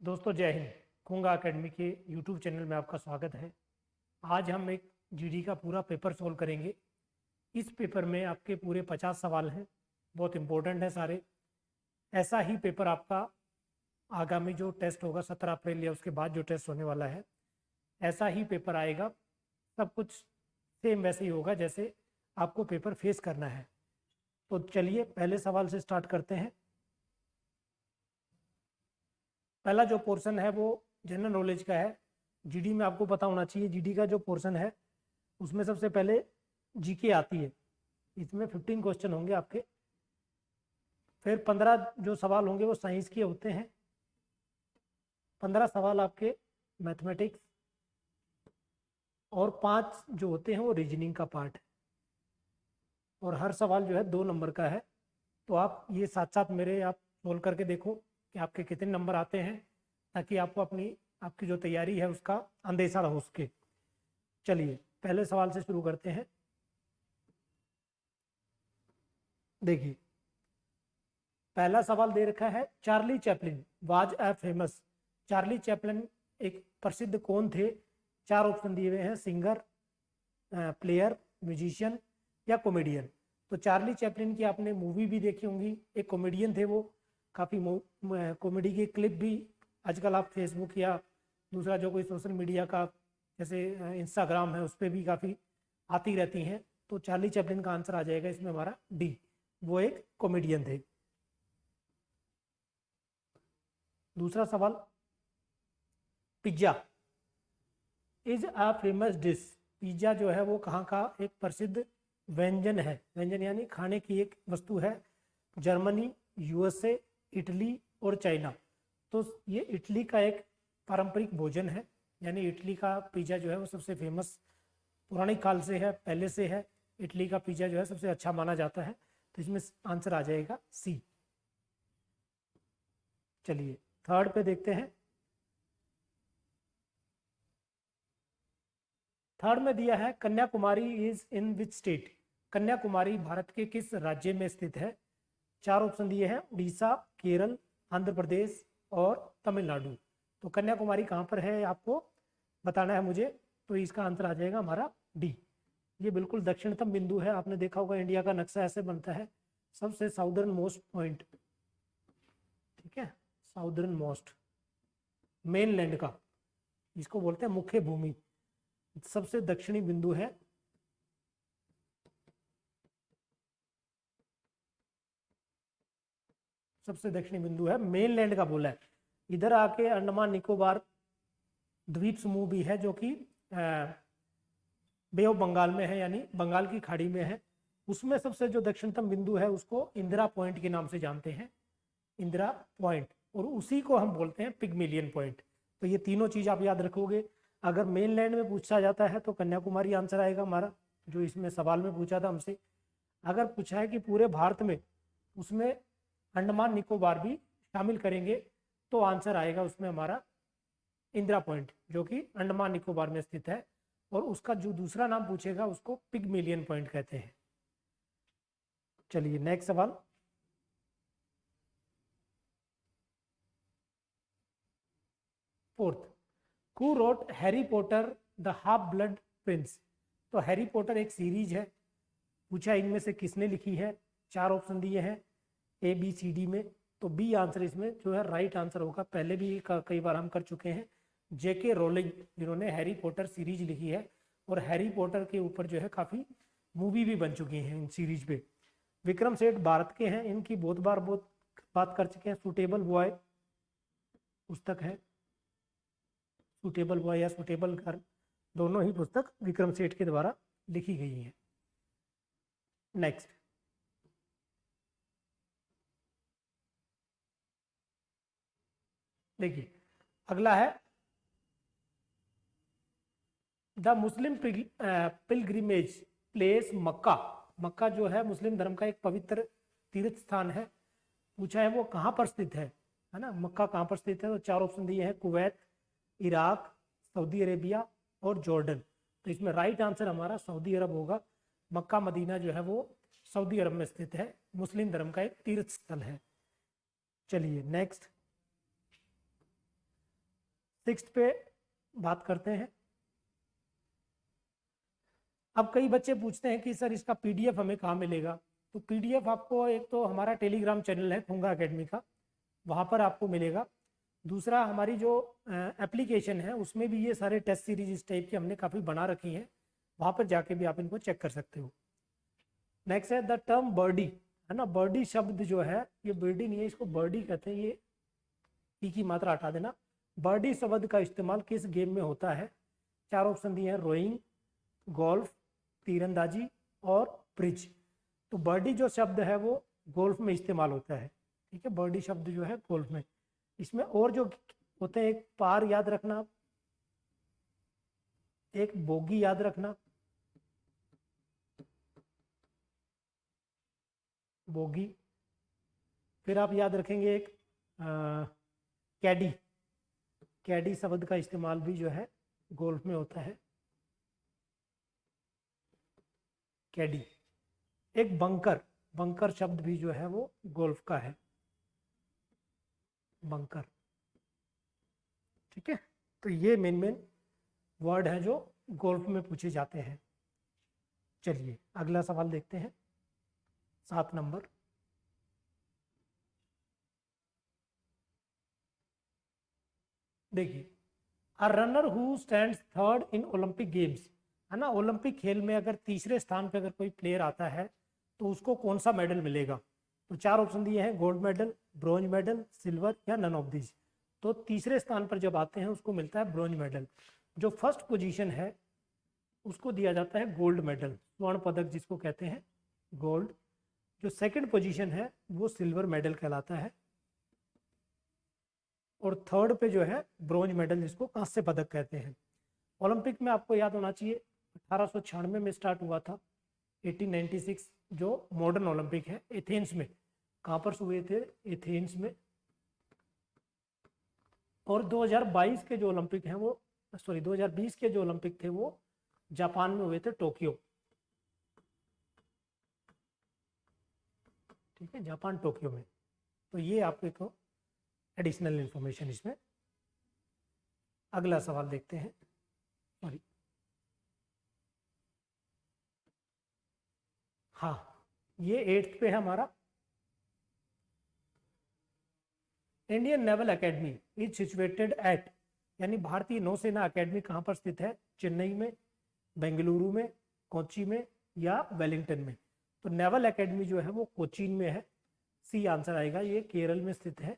दोस्तों जय हिंद। खूंगा एकेडमी के यूट्यूब चैनल में आपका स्वागत है। आज हम एक जीडी का पूरा पेपर सोल्व करेंगे। इस पेपर में आपके पूरे 50 सवाल हैं, बहुत इंपॉर्टेंट है सारे। ऐसा ही पेपर आपका आगामी जो टेस्ट होगा 17 अप्रैल या उसके बाद जो टेस्ट होने वाला है, ऐसा ही पेपर आएगा। सब कुछ सेम वैसे ही होगा जैसे आपको पेपर फेस करना है। तो चलिए पहले सवाल से स्टार्ट करते हैं। पहला जो पोर्शन है वो जनरल नॉलेज का है। जीडी में आपको पता होना चाहिए। जीडी का जो पोर्शन है उसमें सबसे पहले जीके आती है। इसमें 15 क्वेश्चन होंगे आपके। फिर 15 जो सवाल होंगे वो साइंस के होते हैं। 15 सवाल आपके मैथमेटिक्स, और 5 जो होते हैं वो रीजनिंग का पार्ट है। और हर सवाल जो है 2 नंबर का है। तो आप ये साथ साथ मेरे आप सोल्व करके देखो कि आपके कितने नंबर आते हैं, ताकि आपको आपकी जो तैयारी है उसका अंदेशा हो सके। चलिए पहले सवाल से शुरू करते हैं। देखिए पहला सवाल दे रखा है, Charlie Chaplin was a famous. Charlie Chaplin एक प्रसिद्ध कौन थे? 4 ऑप्शन दिए हुए हैं, सिंगर, प्लेयर, म्यूजिशियन या कॉमेडियन। तो चार्ली चैपलिन की आपने मूवी भी देखी होंगी। एक कॉमेडियन थे वो, काफ़ी कॉमेडी के क्लिप भी आजकल आप फेसबुक या दूसरा जो कोई सोशल मीडिया का जैसे इंस्टाग्राम है उस पर भी काफ़ी आती रहती हैं। तो चार्ली चैपलिन का आंसर आ जाएगा इसमें हमारा डी, वो एक कॉमेडियन थे। दूसरा सवाल, pizza is a famous dish. Pizza जो है वो कहाँ का एक प्रसिद्ध व्यंजन है। व्यंजन यानी खाने की एक वस्तु है। जर्मनी, यूएसए, इटली और चाइना। तो ये इटली का एक पारंपरिक भोजन है, यानी इटली का पिज्जा जो है वो सबसे फेमस पुराने काल से है, पहले से है। इटली का पिज्जा जो है सबसे अच्छा माना जाता है। तो इसमें आंसर आ जाएगा सी। चलिए थर्ड पे देखते हैं। थर्ड में दिया है, Kanyakumari is in which state. Kanyakumari Bharat के किस राज्य में स्थित है? 4 ऑप्शन दिए हैं, उड़ीसा, केरल, आंध्र प्रदेश और तमिलनाडु। तो कन्याकुमारी कहाँ पर है आपको बताना है मुझे। तो इसका आंसर आ जाएगा हमारा डी। ये बिल्कुल दक्षिणतम बिंदु है। आपने देखा होगा इंडिया का नक्शा ऐसे बनता है, सबसे साउदर्न मोस्ट पॉइंट, ठीक है, साउदर्न मोस्ट मेनलैंड का, इसको बोलते हैं मुख्य भूमि, सबसे दक्षिणी बिंदु है। सबसे दक्षिणी बिंदु है, मेनलैंड का बोला है। इधर आके अंडमान निकोबार द्वीप समूह भी है जो कि बे ऑफ बंगाल में है, यानी बंगाल की खाड़ी में है। उसमें सबसे जो दक्षिणतम बिंदु है उसको इंदिरा पॉइंट के नाम से जानते हैं, इंदिरा पॉइंट। और उसी को हम बोलते हैं पिगमिलियन पॉइंट। तो ये तीनों चीज आप याद रखोगे। अगर मेनलैंड में पूछा जाता है तो कन्याकुमारी आंसर आएगा हमारा, जो इसमें सवाल में पूछा था हमसे। अगर पूछा है कि पूरे भारत में, उसमें अंडमान निकोबार भी शामिल करेंगे, तो आंसर आएगा उसमें हमारा इंदिरा पॉइंट, जो कि अंडमान निकोबार में स्थित है। और उसका जो दूसरा नाम पूछेगा उसको पिगमिलियन पॉइंट कहते हैं। चलिए नेक्स्ट सवाल। Fourth, who wrote Harry Potter the half blood Prince. तो हैरी पॉटर एक सीरीज है। पूछा इनमें से किसने लिखी है? 4 ऑप्शन दिए हैं ए बी सी डी में। तो बी आंसर इसमें जो है राइट आंसर होगा। पहले भी कई बार हम कर चुके हैं। जेके रोलिंग जिन्होंने हैरी पॉटर सीरीज लिखी है, और हैरी पॉटर के ऊपर जो है काफ़ी मूवी भी बन चुकी हैं इन सीरीज पे। विक्रम सेठ भारत के हैं, इनकी बहुत बार बहुत बात कर चुके हैं। सुटेबल बॉय पुस्तक है, सुटेबल बॉय या सुटेबल गर्ल, दोनों ही पुस्तक विक्रम सेठ के द्वारा लिखी गई हैं। नेक्स्ट, देखिए अगला है, द मुस्लिम पिलग्रिमेज प्लेस मक्का। मक्का जो है मुस्लिम धर्म का एक पवित्र तीर्थ स्थान है। पूछा है वो कहाँ पर स्थित है ना, मक्का कहाँ पर स्थित है। तो 4 ऑप्शन दिए हैं, कुवैत, इराक, सऊदी अरेबिया और जॉर्डन। तो इसमें राइट आंसर हमारा सऊदी अरब होगा। मक्का मदीना जो है वो सऊदी अरब में स्थित है, मुस्लिम धर्म का एक तीर्थ स्थल है। चलिए नेक्स्ट, सिक्स्थ पे बात करते हैं। अब कई बच्चे पूछते हैं कि सर इसका पीडीएफ हमें कहाँ मिलेगा। तो पीडीएफ आपको एक तो हमारा टेलीग्राम चैनल है खूंगा एकेडमी का, वहाँ पर आपको मिलेगा। दूसरा हमारी जो एप्लीकेशन है उसमें भी ये सारे टेस्ट सीरीज इस टाइप की हमने काफ़ी बना रखी हैं, वहाँ पर जाके भी आप इनको चेक कर सकते हो। नेक्स्ट है द टर्म बर्डी, है ना। बर्डी शब्द जो है ये बर्डी नहीं है, इसको बर्डी कहते हैं, ये ई की मात्रा हटा देना। बर्डी शब्द का इस्तेमाल किस गेम में होता है? चार ऑप्शन दिए हैं, रोइंग, गोल्फ, तीरंदाजी और ब्रिज। तो बर्डी जो शब्द है वो गोल्फ में इस्तेमाल होता है, ठीक है। बर्डी शब्द जो है गोल्फ में, इसमें और जो होते हैं, एक पार याद रखना, एक बोगी याद रखना, बोगी। फिर आप याद रखेंगे एक कैडी, कैडी शब्द का इस्तेमाल भी जो है गोल्फ में होता है, कैडी। एक बंकर, बंकर शब्द भी जो है वो गोल्फ का है, बंकर, ठीक है। तो ये मेन मेन वर्ड हैं जो गोल्फ में पूछे जाते हैं। चलिए अगला सवाल देखते हैं, 7 नंबर। देखिए, a runner who stands third in Olympic games, है ना। ओलंपिक खेल में अगर तीसरे स्थान पे अगर कोई प्लेयर आता है तो उसको कौन सा मेडल मिलेगा? तो 4 ऑप्शन दिए हैं, gold medal, bronze medal, silver या नन ऑफ दीज। तो तीसरे स्थान पर जब आते हैं उसको मिलता है ब्रॉन्ज मेडल। जो फर्स्ट पोजीशन है उसको दिया जाता है गोल्ड मेडल, स्वर्ण पदक जिसको कहते हैं, गोल्ड। जो सेकंड पोजीशन है वो सिल्वर मेडल कहलाता है, और थर्ड पे जो है ब्रॉन्ज मेडल जिसको कांस्य पदक कहते हैं। ओलंपिक में आपको याद होना चाहिए 1896 में स्टार्ट हुआ था, 1896 जो मॉडर्न ओलंपिक है, एथेंस में। कहाँ पर हुए थे? एथेंस में। और 2022 के जो ओलंपिक हैं वो, सॉरी 2020 के जो ओलंपिक थे वो जापान में हुए थे, टोक्यो, ठीक है, जापान टोक्यो में। तो ये आपको एक एडिशनल इंफॉर्मेशन इसमें। अगला सवाल देखते हैं, सॉरी, हाँ ये 8th पे है हमारा। Indian naval academy is situated at, यानी भारतीय नौसेना अकेडमी कहाँ पर स्थित है? चेन्नई में, बेंगलुरु में, कोच्चि में या वेलिंगटन में? तो नेवल एकेडमी जो है वो कोचीन में है, सी आंसर आएगा। ये केरल में स्थित है,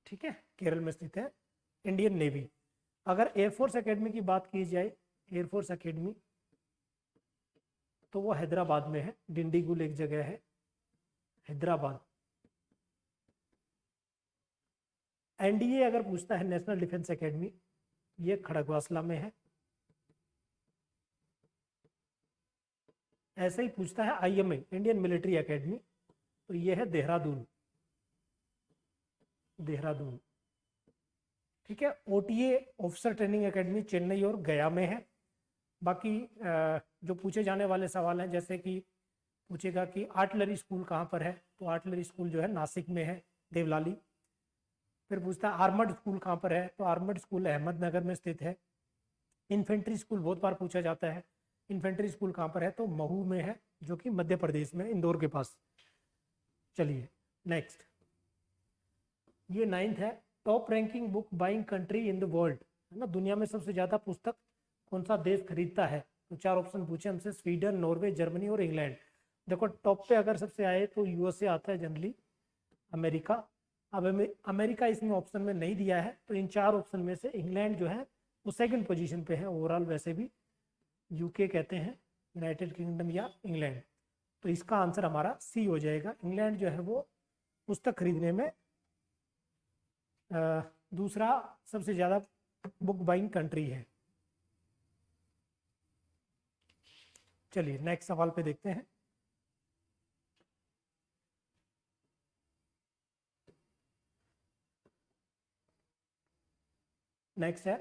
ठीक है, केरल में स्थित है इंडियन नेवी। अगर एयरफोर्स एकेडमी की बात की जाए, एयरफोर्स एकेडमी, तो वो हैदराबाद में है, डिंडीगुल एक जगह है, हैदराबाद। एनडीए अगर पूछता है, नेशनल डिफेंस एकेडमी, ये खड़गवासला में है। ऐसे ही पूछता है आईएमए, इंडियन मिलिट्री एकेडमी, तो ये है देहरादून, देहरादून, ठीक है। OTA officer training academy Chennai और गया में है। बाकी जो पूछे जाने वाले सवाल हैं, जैसे कि पूछेगा कि आर्टिलरी स्कूल कहाँ पर है, तो आर्टिलरी स्कूल जो है नासिक में है, देवलाली। फिर पूछता है आर्मर्ड स्कूल कहाँ पर है, तो आर्मर्ड स्कूल अहमदनगर में स्थित है। इन्फेंट्री स्कूल बहुत बार पूछा जाता है, इन्फेंट्री स्कूल कहाँ पर है, तो महू में है, जो कि मध्य प्रदेश में, इंदौर के पास। चलिए नेक्स्ट, ये 9th है, top ranking book buying country in the world, है ना। दुनिया में सबसे ज़्यादा पुस्तक कौन सा देश खरीदता है? तो 4 ऑप्शन पूछे हमसे, स्वीडन, नॉर्वे, जर्मनी और इंग्लैंड। देखो टॉप पे अगर सबसे आए तो यूएसए आता है जनरली, अमेरिका। अब अमेरिका इसमें ऑप्शन में नहीं दिया है, तो इन 4 ऑप्शन में से इंग्लैंड जो है वो सेकंड पोजीशन पे है ओवरऑल। वैसे भी यूके कहते हैं, यूनाइटेड किंगडम या इंग्लैंड। तो इसका आंसर हमारा सी हो जाएगा। इंग्लैंड जो है वो पुस्तक खरीदने में दूसरा सबसे ज़्यादा बुक बाइंग कंट्री है। चलिए नेक्स्ट सवाल पे देखते हैं। नेक्स्ट है,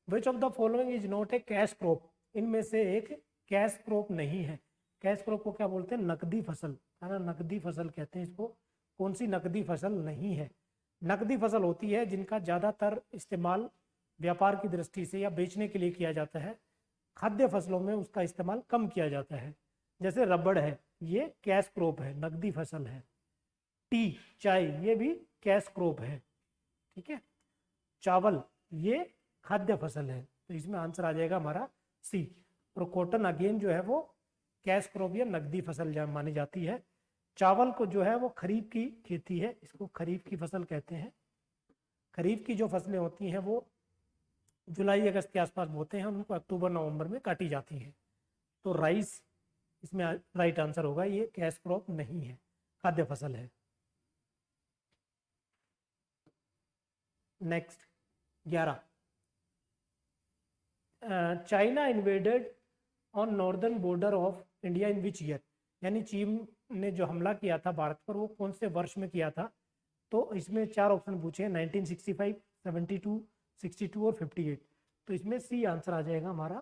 which of the following is not a cash crop, इनमें से एक कैश क्रॉप नहीं है। कैश क्रॉप को क्या बोलते हैं? नकदी फसल, है ना, नकदी फसल कहते हैं इसको। कौन सी नकदी फसल नहीं है? नकदी फसल होती है जिनका ज़्यादातर इस्तेमाल व्यापार की दृष्टि से या बेचने के लिए किया जाता है। खाद्य फसलों में उसका इस्तेमाल कम किया जाता है। जैसे रबड़ है, ये कैश क्रॉप है, नकदी फसल है। टी, चाय, ये भी कैश क्रॉप है। ठीक है। चावल, ये खाद्य फसल है। तो इसमें आंसर आ जाएगा हमारा सी। और कॉटन अगेन जो है वो कैश क्रॉप या नकदी फसल मानी जाती है। चावल को जो है वो खरीफ की खेती है, इसको खरीफ की फसल कहते हैं। खरीफ की जो फसलें होती हैं वो जुलाई अगस्त के आसपास बोते हैं, उनको अक्टूबर नवंबर में काटी जाती हैं। तो राइस इसमें राइट आंसर होगा, ये कैश क्रॉप नहीं है, खाद्य फसल है। Next 11, China invaded on northern border of India in which year, यानी चीन ने जो हमला किया था भारत पर वो कौन से वर्ष में किया था। तो इसमें 4 ऑप्शन पूछे हैं, 1965, 72, 62 और 58। तो इसमें सी आंसर आ जाएगा हमारा।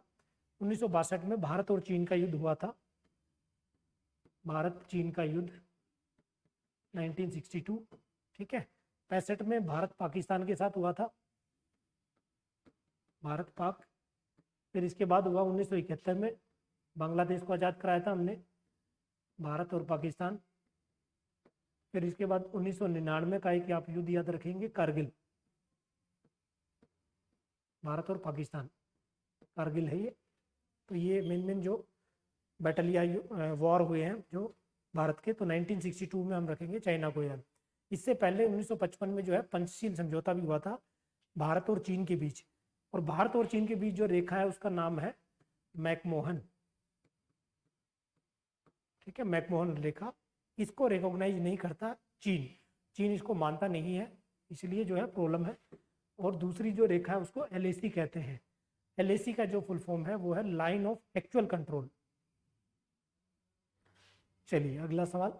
1962 में भारत और चीन का युद्ध हुआ था। भारत चीन का युद्ध 1962। ठीक है। 65 में भारत पाकिस्तान के साथ हुआ था, भारत पाक। फिर इसके बाद हुआ 1971 में, बांग्लादेश को आज़ाद कराया था हमने, भारत और पाकिस्तान। फिर इसके बाद 1999 का एक आप युद्ध याद रखेंगे, कारगिल, भारत और पाकिस्तान, कारगिल है ये। तो ये मेन जो बैटल या वॉर हुए हैं जो भारत के, तो 1962 में हम रखेंगे चाइना को याद। इससे पहले 1955 में जो है पंचशील समझौता भी हुआ था भारत और चीन के बीच। और भारत और चीन के बीच जो रेखा है उसका नाम है मैकमोहन। ठीक है, मैकमोहन रेखा। इसको रिकॉग्नाइज नहीं करता चीन, चीन इसको मानता नहीं है, इसलिए जो है प्रॉब्लम है। और दूसरी जो रेखा है उसको एलएसी कहते हैं। एलएसी का जो फुल फॉर्म है वो है लाइन ऑफ एक्चुअल कंट्रोल। चलिए अगला सवाल।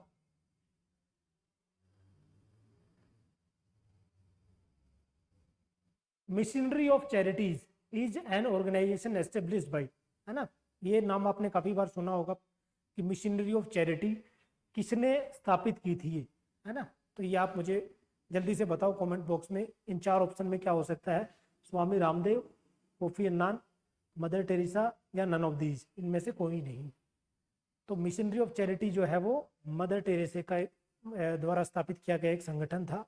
Missionary of charities is an organisation established by, है ना, ये नाम आपने काफी बार सुना होगा कि मिशनरी ऑफ चैरिटी किसने स्थापित की थी ये, है ना। तो ये आप मुझे जल्दी से बताओ कमेंट बॉक्स में, इन 4 ऑप्शन में क्या हो सकता है। Swami Ramdev, Kofi Annan, Mother Teresa या नन ऑफ दीज, इनमें से कोई नहीं। तो मिशनरी ऑफ चैरिटी जो है वो मदर टेरेसा का द्वारा स्थापित किया गया एक संगठन था।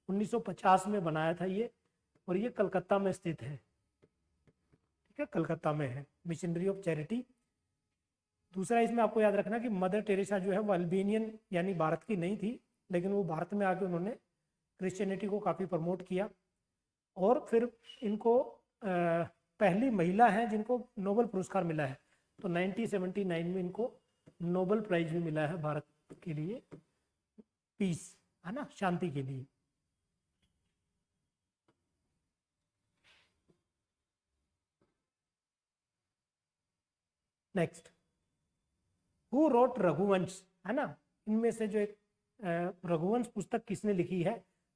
1950 में बनाया था ये, और ये कलकत्ता में स्थित है। ठीक है, कलकत्ता में है मिशनरी ऑफ चैरिटी। दूसरा इसमें आपको याद रखना कि मदर टेरेसा जो है वो अल्बेनियन यानी भारत की नहीं थी, लेकिन वो भारत में आके उन्होंने क्रिश्चियनिटी को काफ़ी प्रमोट किया। और फिर इनको पहली महिला है जिनको नोबेल पुरस्कार मिला है। तो 1979 में इनको नोबेल प्राइज भी मिला है भारत के लिए, पीस, है ना, शांति के लिए। नेक्स्ट, हु रोट रघुवंश, है ना, इनमें से जो एक रघुवंश पुस्तक किसने लिखी है।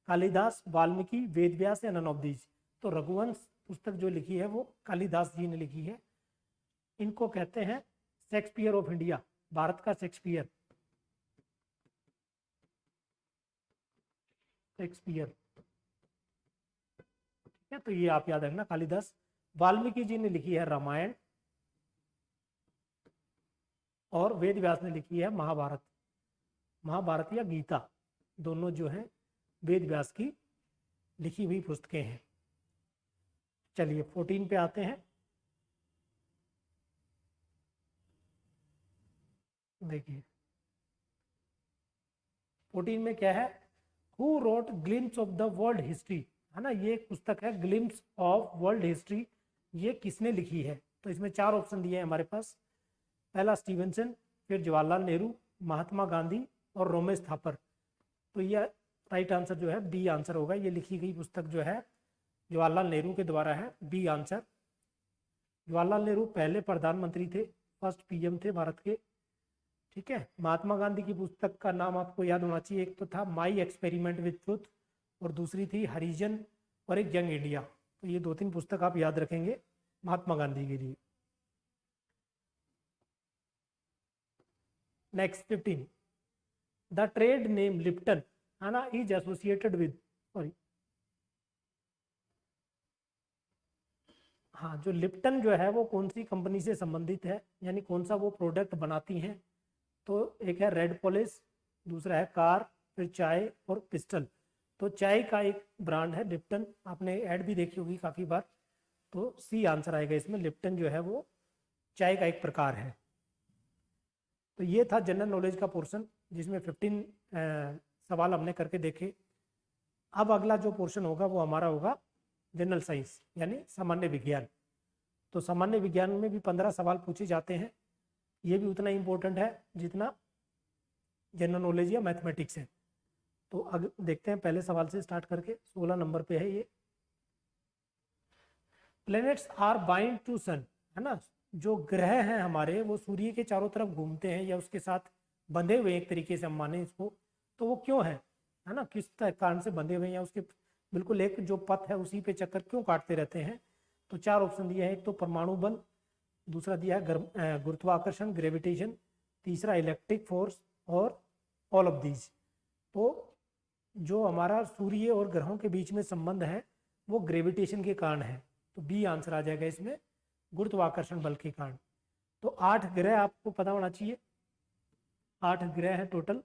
कालिदास, वाल्मीकि, वेदव्यास या नन ऑफ दीज। तो रघुवंश पुस्तक जो लिखी है वो कालिदास जी ने लिखी है। इनको कहते हैं शेक्सपियर ऑफ इंडिया, भारत का शेक्सपियर, शेक्सपियर। ठीक है, तो ये आप याद रखना, कालिदास। वाल्मीकि जी ने लिखी है रामायण, और वेद व्यास ने लिखी है महाभारत। महाभारत या गीता, दोनों जो है वेद व्यास की लिखी हुई पुस्तकें हैं। चलिए 14 पे आते हैं। देखिए 14 में क्या है, who wrote glimpse of the world history, है ना, ये एक पुस्तक है ग्लिम्स ऑफ वर्ल्ड हिस्ट्री, ये किसने लिखी है। तो इसमें 4 ऑप्शन दिए हैं हमारे पास। पहला स्टीवेंसन, फिर जवाहरलाल नेहरू, महात्मा गांधी और रोमेश थापर। तो यह राइट आंसर जो है बी आंसर होगा। ये लिखी गई पुस्तक जो है जवाहरलाल नेहरू के द्वारा है, बी आंसर। जवाहरलाल नेहरू पहले प्रधानमंत्री थे, फर्स्ट पीएम थे भारत के। ठीक है, महात्मा गांधी की पुस्तक का नाम आपको याद होना चाहिए, एक तो था माई एक्सपेरिमेंट विद ट्रुथ, और दूसरी थी हरिजन, और एक यंग इंडिया। तो ये 2-3 पुस्तक आप याद रखेंगे महात्मा गांधी के लिए। Next 15, the trade name Lipton, है ना, इज एसोसिएटेड विद, सॉरी हाँ, जो लिप्टन जो है वो कौन सी कंपनी से संबंधित है, यानी कौन सा वो प्रोडक्ट बनाती हैं। तो एक है रेड पॉलिश, दूसरा है कार, फिर चाय और पिस्टल। तो चाय का एक ब्रांड है लिप्टन, आपने ऐड भी देखी होगी काफ़ी बार। तो सी आंसर आएगा इसमें, लिप्टन जो है वो चाय का एक प्रकार है। तो ये था जनरल नॉलेज का पोर्शन, जिसमें 15 सवाल हमने करके देखे। अब अगला जो पोर्शन होगा वो हमारा होगा जनरल साइंस, यानी सामान्य विज्ञान। तो सामान्य विज्ञान में भी 15 सवाल पूछे जाते हैं। ये भी उतना इम्पोर्टेंट है जितना जनरल नॉलेज या मैथमेटिक्स है। तो अग देखते हैं पहले सवाल से स्टार्ट करके, 16 नंबर पे है ये। प्लैनेट्स आर बाइंड टू सन, है ना। जो ग्रह हैं हमारे वो सूर्य के चारों तरफ घूमते हैं या उसके साथ बंधे हुए, एक तरीके से हम माने इसको। तो वो क्यों है ना, किस कारण से बंधे हुए हैं, या उसके बिल्कुल एक जो पथ है उसी पे चक्कर क्यों काटते रहते हैं। तो 4 ऑप्शन दिए हैं। एक तो परमाणु बल, दूसरा दिया है गुरुत्वाकर्षण ग्रेविटेशन, तीसरा इलेक्ट्रिक फोर्स, और ऑल ऑफ दीज। तो जो हमारा सूर्य और ग्रहों के बीच में संबंध है वो ग्रेविटेशन के कारण है। तो बी आंसर आ जाएगा इसमें, गुरुत्वाकर्षण बल के कारण। तो 8 ग्रह आपको पता होना चाहिए, 8 ग्रह हैं टोटल।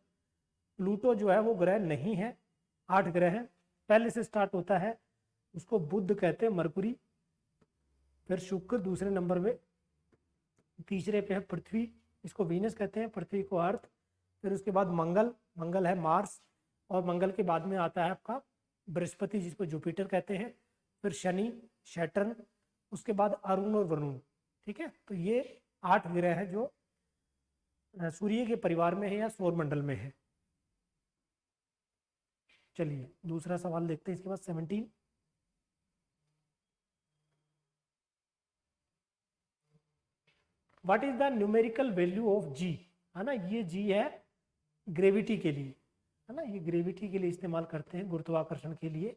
प्लूटो जो है वो ग्रह नहीं है, 8 ग्रह हैं। पहले से स्टार्ट होता है, उसको बुध कहते हैं, मरकुरी, फिर शुक्र दूसरे नंबर पे, तीसरे पे है पृथ्वी, इसको वीनस कहते हैं, पृथ्वी को अर्थ। फिर उसके बाद मंगल है मार्स, और मंगल के बाद में आता है आपका बृहस्पति, जिसको जुपिटर कहते हैं। फिर शनि, सैटर्न, उसके बाद अरुण और वरुण। ठीक है, तो ये 8 ग्रह है जो सूर्य के परिवार में है या सौर मंडल में है। चलिए दूसरा सवाल देखते हैं इसके बाद 17। What is the numerical value of G, है ना। ये जी है ग्रेविटी के लिए, है ना, ये ग्रेविटी के लिए इस्तेमाल करते हैं, गुरुत्वाकर्षण के लिए।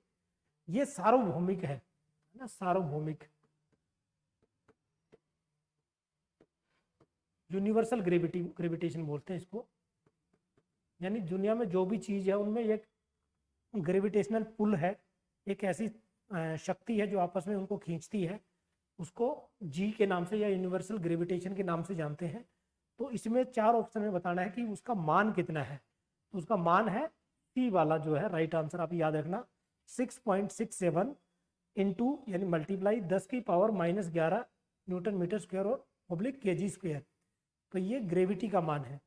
ये सार्वभौमिक है ना, सार्वभौमिक, यूनिवर्सल ग्रेविटेशन बोलते हैं इसको। यानी दुनिया में जो भी चीज है उनमें एक ग्रेविटेशनल पुल है, एक ऐसी शक्ति है जो आपस में उनको खींचती है, उसको जी के नाम से या यूनिवर्सल ग्रेविटेशन के नाम से जानते हैं। तो इसमें 4 ऑप्शन में बताना है कि उसका मान कितना है। तो उसका मान है सी वाला जो है राइट आंसर, आप याद रखना, 6.67 इंटू यानी मल्टीप्लाई 10⁻⁻11 न्यूटन मीटर स्क्वायर और ऑब्लिक केजी स्क्वायर। तो ये ग्रेविटी का मान है।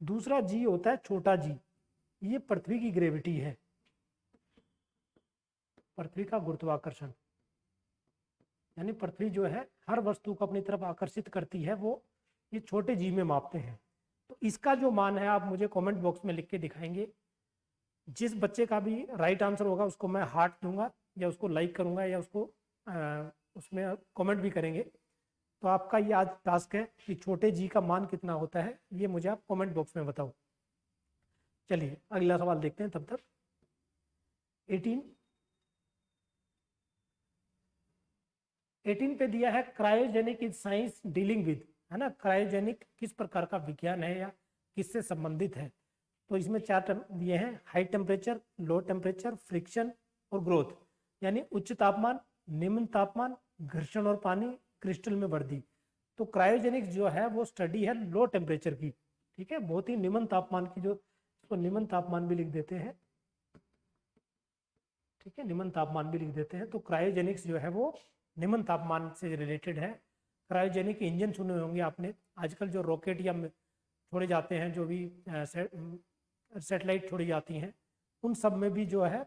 दूसरा जी होता है छोटा जी, ये पृथ्वी की ग्रेविटी है, पृथ्वी का गुरुत्वाकर्षण। यानी पृथ्वी जो है हर वस्तु को अपनी तरफ आकर्षित करती है, वो ये छोटे जी में मापते हैं। तो इसका जो मान है आप मुझे कमेंट बॉक्स में लिख के दिखाएंगे। जिस बच्चे का भी राइट आंसर होगा उसको मैं हार्ट दूंगा, या उसको लाइक करूंगा, या उसको उसमें कमेंट भी करेंगे। तो आपका ये आज टास्क है कि छोटे जी का मान कितना होता है, ये मुझे आप कमेंट बॉक्स में बताओ। चलिए अगला सवाल देखते हैं तब तक। 18 पे दिया है cryogenic is science dealing with, है ना। क्रायोजेनिक किस प्रकार का विज्ञान है या किससे संबंधित है। तो इसमें 4 टर्म दिए हैं, high temperature, low temperature, friction और ग्रोथ। यानी उच्च तापमान, निम्न तापमान, घर्षण और पानी, क्रिस्टल में वृद्धि। तो क्रायोजेनिक्स जो है वो स्टडी है लो टेम्परेचर की, ठीक है, बहुत ही निम्न तापमान की, जो इसको निम्न तापमान भी लिख देते हैं, ठीक है, निम्न तापमान भी लिख देते हैं। तो क्रायोजेनिक्स जो है वो निम्न तापमान से रिलेटेड है। क्रायोजेनिक इंजन सुने होंगे आपने, आजकल जो रॉकेट या छोड़े जाते हैं, जो भी सैटेलाइट छोड़ी जाती हैं, उन सब में भी जो है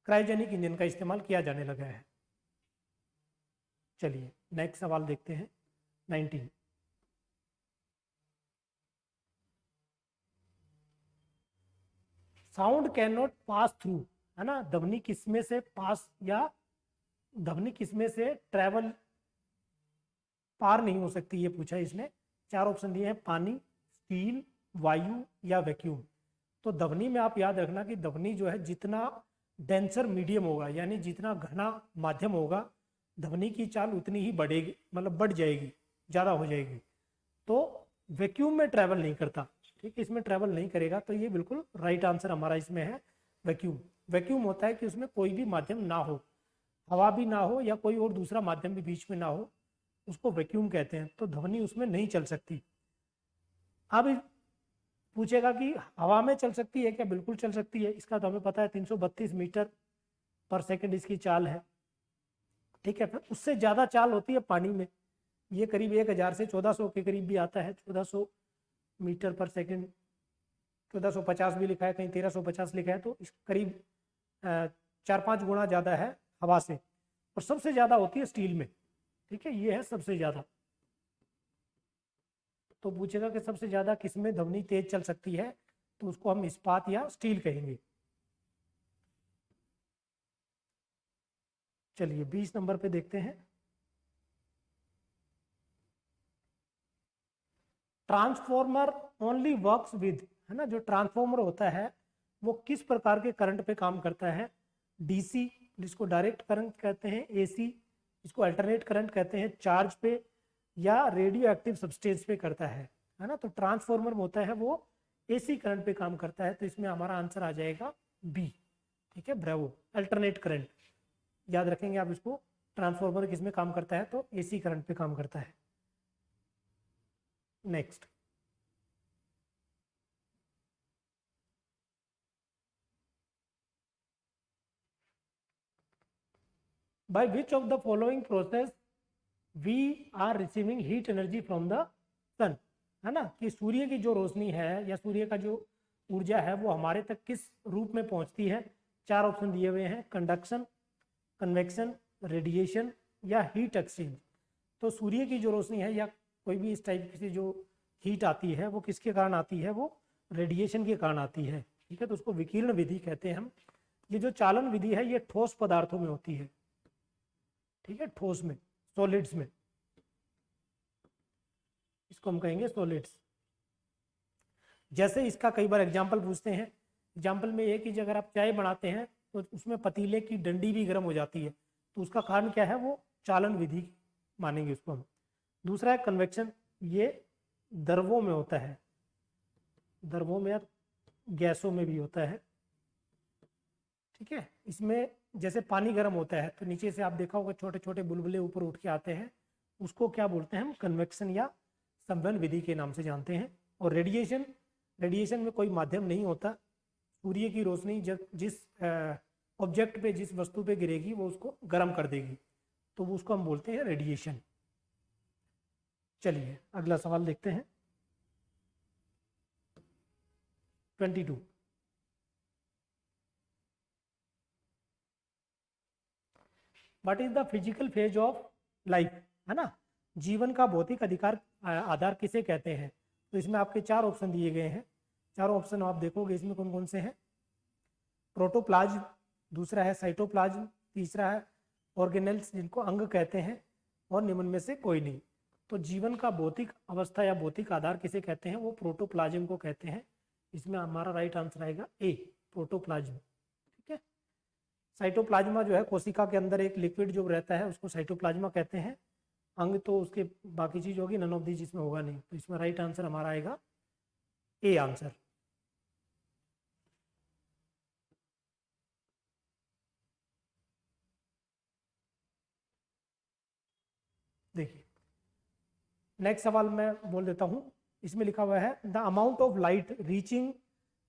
क्रायोजेनिक इंजन का इस्तेमाल किया जाने लगा है। चलिए नेक्स्ट सवाल देखते हैं 19। Sound can not pass through, है ना, ध्वनि किसमें से पास या ध्वनि किसमें से ट्रेवल पार नहीं हो सकती, ये पूछा है इसने। 4 ऑप्शन दिए हैं, पानी, स्टील, वायु या वैक्यूम। तो ध्वनि में आप याद रखना कि ध्वनि जो है जितना डेंसर मीडियम होगा, यानी जितना घना माध्यम होगा, ध्वनि की चाल उतनी ही बढ़ेगी, मतलब बढ़ जाएगी, ज़्यादा हो जाएगी। तो वैक्यूम में ट्रैवल नहीं करता, ठीक है, इसमें ट्रैवल नहीं करेगा। तो ये बिल्कुल राइट आंसर हमारा इसमें है वैक्यूम। वैक्यूम होता है कि उसमें कोई भी माध्यम ना हो, हवा भी ना हो या कोई और दूसरा माध्यम भी बीच में ना हो, उसको वैक्यूम कहते हैं, तो ध्वनि उसमें नहीं चल सकती। अब पूछेगा कि हवा में चल सकती है क्या? बिल्कुल चल सकती है, इसका तो हमें पता है 332 मीटर पर सेकंड इसकी चाल है। ठीक है, फिर उससे ज़्यादा चाल होती है पानी में, ये करीब 1000 से 1400 के करीब भी आता है, 1400 मीटर पर सेकंड, 1450 भी लिखा है, कहीं 1350 लिखा है, तो इस करीब 4-5 गुना ज़्यादा है हवा से। और सबसे ज़्यादा होती है स्टील में। ठीक है, ये है सबसे ज़्यादा। तो पूछेगा कि सबसे ज़्यादा किस में ध्वनि तेज चल सकती है, तो उसको हम इस्पात या स्टील कहेंगे। चलिए 20 नंबर पे देखते हैं। ट्रांसफॉर्मर ओनली वर्क्स विद, है ना, जो ट्रांसफॉर्मर होता है वो किस प्रकार के करंट पे काम करता है? डीसी, जिसको डायरेक्ट करंट कहते हैं, एसी, जिसको अल्टरनेट करंट कहते हैं, चार्ज पे, या रेडियो एक्टिव सब्सटेंस पे करता है ना। तो ट्रांसफॉर्मर होता है वो एसी करंट पे काम करता है, तो इसमें हमारा आंसर आ जाएगा बी। ठीक है, ब्रेवो, अल्टरनेट करंट याद रखेंगे आप इसको। ट्रांसफॉर्मर किस में काम करता है? तो एसी करंट पे काम करता है। Next, by which of the following process we are receiving heat energy from the sun, है ना, कि सूर्य की जो रोशनी है या सूर्य का जो ऊर्जा है वो हमारे तक किस रूप में पहुंचती है? 4 ऑप्शन दिए हुए हैं, कंडक्शन, कन्वेक्शन, रेडिएशन या हीट एक्सचेंज। तो सूर्य की जो रोशनी है या कोई भी इस टाइप की जो हीट आती है वो किसके कारण आती है? वो रेडिएशन के कारण आती है। ठीक है, तो उसको विकिरण विधि कहते हैं हम। ये जो चालन विधि है ये ठोस पदार्थों में होती है। ठीक है, ठोस में, सॉलिड्स में, इसको हम कहेंगे सॉलिड्स। जैसे इसका कई बार एग्जाम्पल पूछते हैं। एग्जाम्पल में ये कि अगर आप चाय बनाते हैं तो उसमें पतीले की डंडी भी गर्म हो जाती है, तो उसका कारण क्या है? वो चालन विधि मानेंगे उसको हम। दूसरा है कन्वेक्शन, ये द्रवों में होता है, द्रवों में या गैसों में भी होता है। ठीक है, इसमें जैसे पानी गर्म होता है तो नीचे से आप देखा होगा छोटे छोटे बुलबुले ऊपर उठ के आते हैं, उसको क्या बोलते हैं हम? कन्वेक्शन या संवहन विधि के नाम से जानते हैं। और रेडिएशन, रेडिएशन में कोई माध्यम नहीं होता, सूर्य की रोशनी जब जिस ऑब्जेक्ट पे, जिस वस्तु पे गिरेगी वो उसको गर्म कर देगी, तो वो उसको हम बोलते हैं रेडिएशन। चलिए अगला सवाल देखते हैं। 22, what is the physical phase of life, है ना, जीवन का भौतिक अधिकार आधार किसे कहते हैं? तो इसमें आपके 4 ऑप्शन दिए गए हैं। चारों ऑप्शन आप देखोगे इसमें कौन कौन से हैं? प्रोटोप्लाज्म, दूसरा है साइटोप्लाज्म, तीसरा है ऑर्गेनेल्स जिनको अंग कहते हैं, और निम्न में से कोई नहीं। तो जीवन का भौतिक अवस्था या भौतिक आधार किसे कहते हैं? वो प्रोटोप्लाज्म को कहते हैं। इसमें हमारा राइट आंसर आएगा ए, प्रोटोप्लाज्म। ठीक है, साइटोप्लाज्मा जो है कोशिका के अंदर एक लिक्विड जो रहता है उसको साइटोप्लाज्मा कहते हैं। अंग तो उसके बाकी चीज होगी, नन ऑफ दी जिसमें होगा नहीं, तो इसमें राइट आंसर हमारा आएगा ए आंसर। देखिए नेक्स्ट सवाल मैं बोल देता हूं। इसमें लिखा हुआ है the amount of light reaching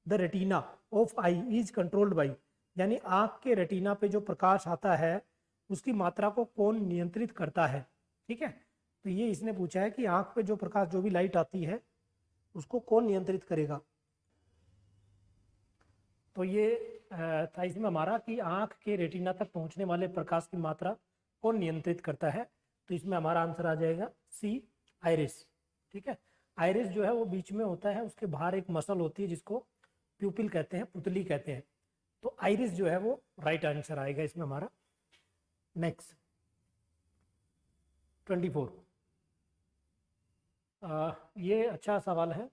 the retina of I is controlled by, यानी आंख के रेटिना पे जो प्रकाश आता है उसकी मात्रा को कौन नियंत्रित करता है? ठीक है, तो ये इसने पूछा है कि आंख पे जो प्रकाश, जो भी लाइट आती है उसको कौन नियंत्रित करेगा। तो ये था इसमें हमारा कि आंख के रेटिना तक पहुंचने वाले प्रकाश की मात्रा कौन नियंत्रित करता है। तो इसमें हमारा आंसर आ जाएगा सी, आइरिस। ठीक है, आइरिस जो है वो बीच में होता है, उसके बाहर एक मसल होती है जिसको प्यूपिल कहते हैं, पुतली कहते हैं। तो आइरिस जो है वो राइट आंसर आएगा इसमें हमारा। नेक्स्ट 24, ये अच्छा सवाल है।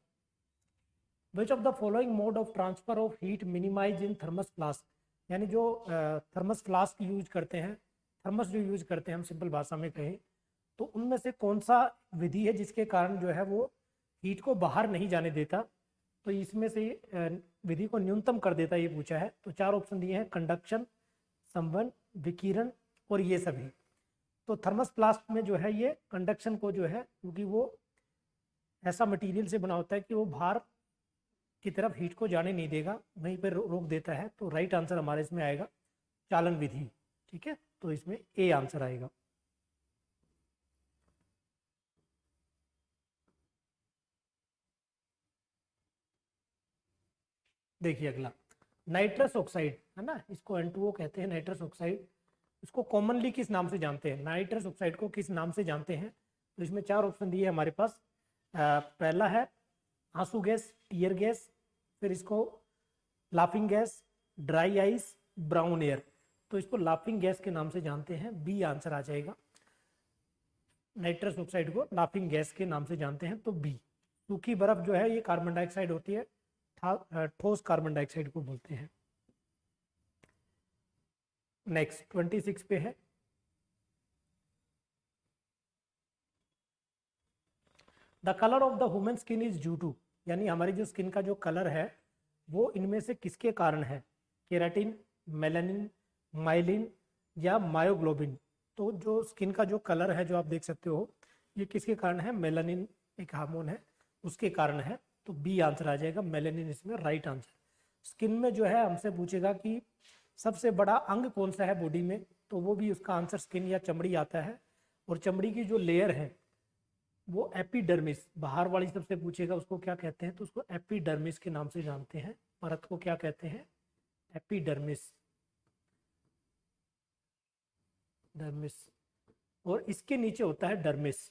Which of the following mode of transfer of heat minimise in thermos flask, यानी जो थर्मस फ्लास्क यूज करते हैं, थर्मस जो यूज करते हैं हम सिंपल भाषा में कहें, तो उनमें से कौन सा विधि है जिसके कारण जो है वो हीट को बाहर नहीं जाने देता? तो इसमें से विधि को न्यूनतम कर देता, ये पूछा है। तो 4 ऑप्शन दिए हैं, कंडक्शन, संवहन, विकिरण और ये सभी। तो थर्मस फ्लास्क में जो है ये कंडक्शन को जो है, क्योंकि वो ऐसा मटेरियल से बना होता है कि वो बाहर की तरफ हीट को जाने नहीं देगा, वहीं पर रोक देता है। तो राइट आंसर हमारे इसमें आएगा चालन विधि। ठीक है, तो इसमें ए आंसर आएगा। देखिए अगला, नाइट्रस ऑक्साइड है ना, इसको N2O कहते हैं, नाइट्रस ऑक्साइड। इसको कॉमनली किस नाम से जानते हैं, नाइट्रस ऑक्साइड को किस नाम से जानते हैं? तो इसमें 4 ऑप्शन दिए हमारे पास। पहला है आंसू गैस, टीयर गैस, फिर इसको laughing gas, dry ice, brown air. तो इसको लाफिंग गैस के नाम से जानते हैं, बी आंसर आ जाएगा। नाइट्रस ऑक्साइड को लाफिंग गैस के नाम से जानते हैं, तो बी। सूखी बर्फ जो है ये कार्बन डाइऑक्साइड होती है, ठोस कार्बन डाइऑक्साइड को बोलते हैं। नेक्स्ट 26 पे है, the colour of the human skin is due to, यानी हमारी जो स्किन का जो कलर है वो इनमें से किसके कारण है? केराटिन, मेलानिन, माइलिन या मायोग्लोबिन। तो जो स्किन का जो कलर है जो आप देख सकते हो, ये किसके कारण है? मेलानिन एक हार्मोन है, उसके कारण है। तो बी आंसर आ जाएगा, मेलानिन इसमें राइट आंसर। स्किन में जो है हमसे पूछेगा कि सबसे बड़ा अंग कौन सा है बॉडी में, तो वो भी उसका आंसर स्किन या चमड़ी आता है। और चमड़ी की जो लेयर है वो एपिडर्मिस, बाहर वाली सबसे पूछेगा उसको क्या कहते हैं, तो उसको एपिडर्मिस के नाम से जानते हैं। परत को क्या कहते हैं? Epidermis, dermis. और इसके नीचे होता है डर्मिस।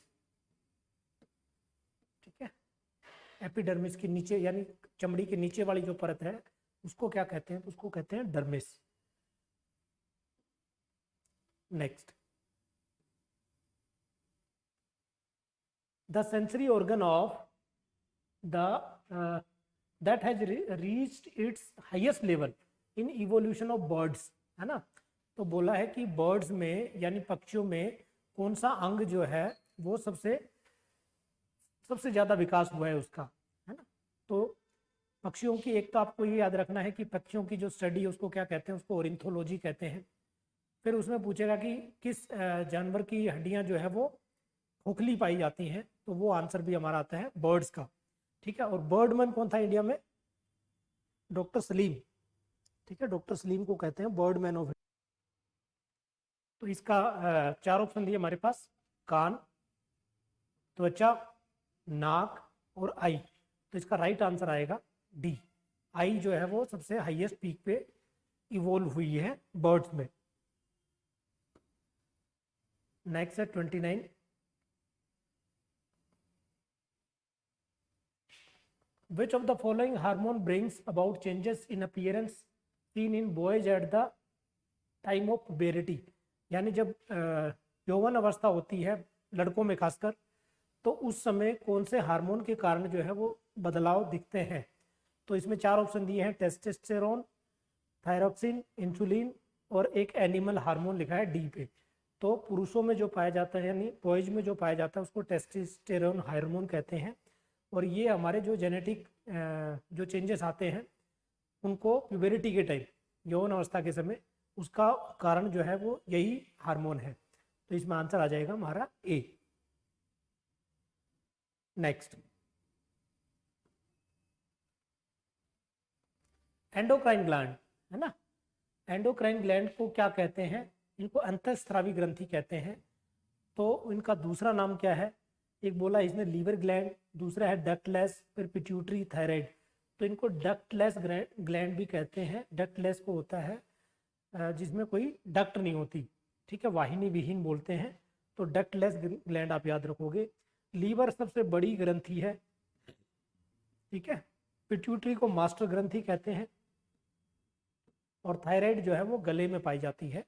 ठीक है, एपिडर्मिस के नीचे यानी चमड़ी के नीचे वाली जो परत है उसको क्या कहते हैं? तो उसको कहते हैं dermis. Next, the sensory organ of the that has reached its highest level in evolution of birds, है ना। तो बोला है कि बर्ड्स में यानी पक्षियों में कौन सा अंग जो है वो सबसे ज्यादा विकास हुआ है उसका, है ना। तो पक्षियों की एक तो आपको ये याद रखना है कि पक्षियों की जो स्टडी है उसको क्या कहते हैं? उसको ओरिंथोलॉजी कहते हैं। फिर उसमें पूछेगा कि किस जानवर की हड्डियां जो है वो खोखली पाई जाती हैं, तो वो आंसर भी हमारा आता है बर्ड्स का। ठीक है, और बर्डमैन कौन था इंडिया में? डॉक्टर सलीम। ठीक है, डॉक्टर सलीम को कहते हैं बर्डमैन ऑफ। तो इसका 4 ऑप्शन दिए हमारे पास, कान, त्वचा, नाक और आई। तो इसका राइट आंसर आएगा डी। आई जो है वो सबसे हाईएस्ट पीक पे इवोल्व हुई है बर्ड्स में। नेक्स्ट है 29, which of the following hormone brings about changes in appearance seen in boys at the time of puberty? यानी जब यौवन अवस्था होती है लड़कों में खासकर, तो उस समय कौन से हार्मोन के कारण जो है वो बदलाव दिखते हैं? तो इसमें 4 ऑप्शन दिए हैं, टेस्टोस्टेरोन, थायरोक्सिन, इंसुलिन और एक एनिमल हार्मोन लिखा है डी पे। तो पुरुषों में जो पाया जाता है यानी बॉयज में जो पाया जाता है उसको टेस्टोस्टेरोन हार्मोन कहते हैं। और ये हमारे जो जेनेटिक जो चेंजेस आते हैं उनको प्यूबरिटी के टाइम, यौवन अवस्था के समय, उसका कारण जो है वो यही हार्मोन है। तो इसमें आंसर आ जाएगा हमारा ए। नेक्स्ट, एंडोक्राइन ग्लैंड, है ना। एंडोक्राइन ग्लैंड को क्या कहते हैं? इनको अंतःस्रावी ग्रंथि कहते हैं। तो इनका दूसरा नाम क्या है? एक बोला इसने लीवर ग्लैंड, दूसरा है डक्टलेस, फिर पिट्यूटरी, थायराइड। तो इनको डक्टलेस ग्लैंड भी कहते हैं। डक्टलेस को होता है जिसमें कोई डक्ट नहीं होती, ठीक है, वाहिनी विहीन बोलते हैं। तो डक्टलेस ग्लैंड आप याद रखोगे। लीवर सबसे बड़ी ग्रंथि है, ठीक है। पिट्यूटरी को मास्टर ग्रंथि कहते हैं। और थायराइड जो है वो गले में पाई जाती है,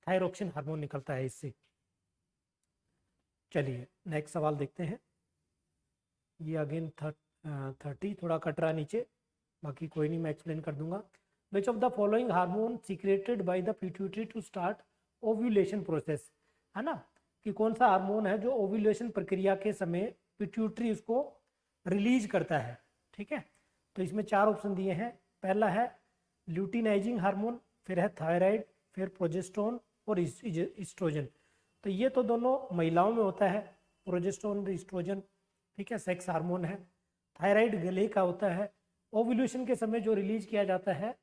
थायरोक्सिन हार्मोन निकलता है इससे। चलिए नेक्स्ट सवाल देखते हैं। ये अगेन 30 थोड़ा कट रहा नीचे, बाकी कोई नहीं, मैं एक्सप्लेन कर दूंगा। Which of the following hormone secreted by the pituitary to start ovulation process, है ना, कि कौन सा हार्मोन है जो ओव्यूलेशन प्रक्रिया के समय पिट्यूटरी उसको रिलीज करता है। ठीक है, तो इसमें 4 ऑप्शन दिए हैं। पहला है ल्यूटिनाइजिंग हार्मोन, फिर है थायराइड, फिर प्रोजेस्टेरोन और ईस्ट्रोजन। तो ये तो दोनों महिलाओं में होता है, प्रोजेस्टेरोन, ईस्ट्रोजन, ठीक है, सेक्स हार्मोन है। थायराइड गले का होता है, ओव्यूलेशन के समय जो रिलीज किया जाता है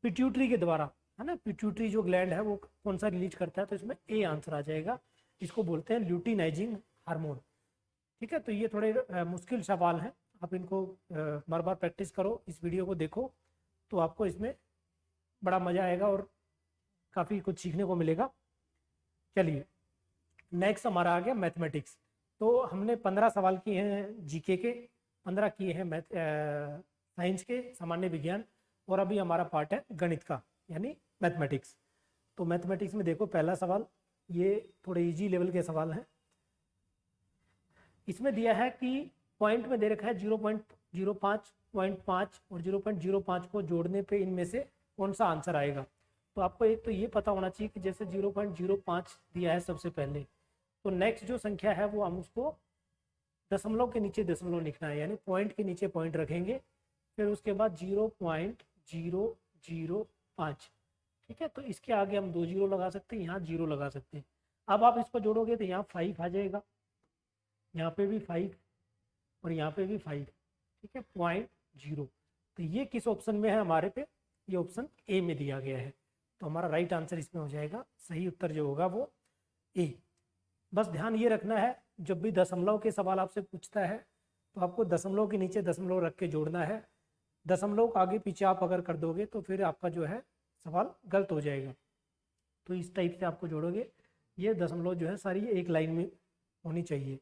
पिट्यूटरी के द्वारा, है ना, पिट्यूटरी जो ग्लैंड है वो कौन सा रिलीज करता है, तो इसमें ए आंसर आ जाएगा। इसको बोलते हैं ल्यूटिनाइजिंग हार्मोन, ठीक है। तो ये थोड़े मुश्किल सवाल हैं, आप इनको बार बार प्रैक्टिस करो, इस वीडियो को देखो, तो आपको इसमें बड़ा मजा आएगा और काफ़ी कुछ सीखने को मिलेगा। चलिए नेक्स्ट हमारा आ गया मैथमेटिक्स। तो हमने 15 सवाल किए हैं जीके के, 15 किए हैं साइंस के, सामान्य विज्ञान, और अभी हमारा पार्ट है गणित का यानी मैथमेटिक्स। तो मैथमेटिक्स में देखो पहला सवाल, ये थोड़े इजी लेवल के सवाल हैं। इसमें दिया है कि पॉइंट में दे रखा है 0.05, 0.5 और 0.05 को जोड़ने पे इनमें से कौन सा आंसर आएगा। तो आपको एक तो ये पता होना चाहिए कि जैसे 0.05 दिया है सबसे पहले, तो नेक्स्ट जो संख्या है वो हम उसको दशमलव के नीचे दशमलव लिखना है, यानी पॉइंट के नीचे पॉइंट रखेंगे, फिर उसके बाद 0.005, ठीक है। तो इसके आगे हम 2 जीरो लगा सकते हैं, यहाँ 0 लगा सकते हैं। अब आप इसको जोड़ोगे तो यहाँ 5 आ जाएगा, यहाँ पे भी 5 और यहाँ पे भी 5, ठीक है, 0.0। तो ये किस ऑप्शन में है हमारे पे, ये ऑप्शन ए में दिया गया है। तो हमारा राइट आंसर इसमें हो जाएगा, सही उत्तर जो होगा वो ए। बस ध्यान ये रखना है, जब भी दशमलव के सवाल आपसे पूछता है तो आपको दशमलव के नीचे दशमलव रख के जोड़ना है। दशमलव आगे पीछे आप अगर कर दोगे तो फिर आपका जो है सवाल गलत हो जाएगा। तो इस टाइप से आपको जोड़ोगे, ये दशमलव जो है सारी एक लाइन में होनी चाहिए।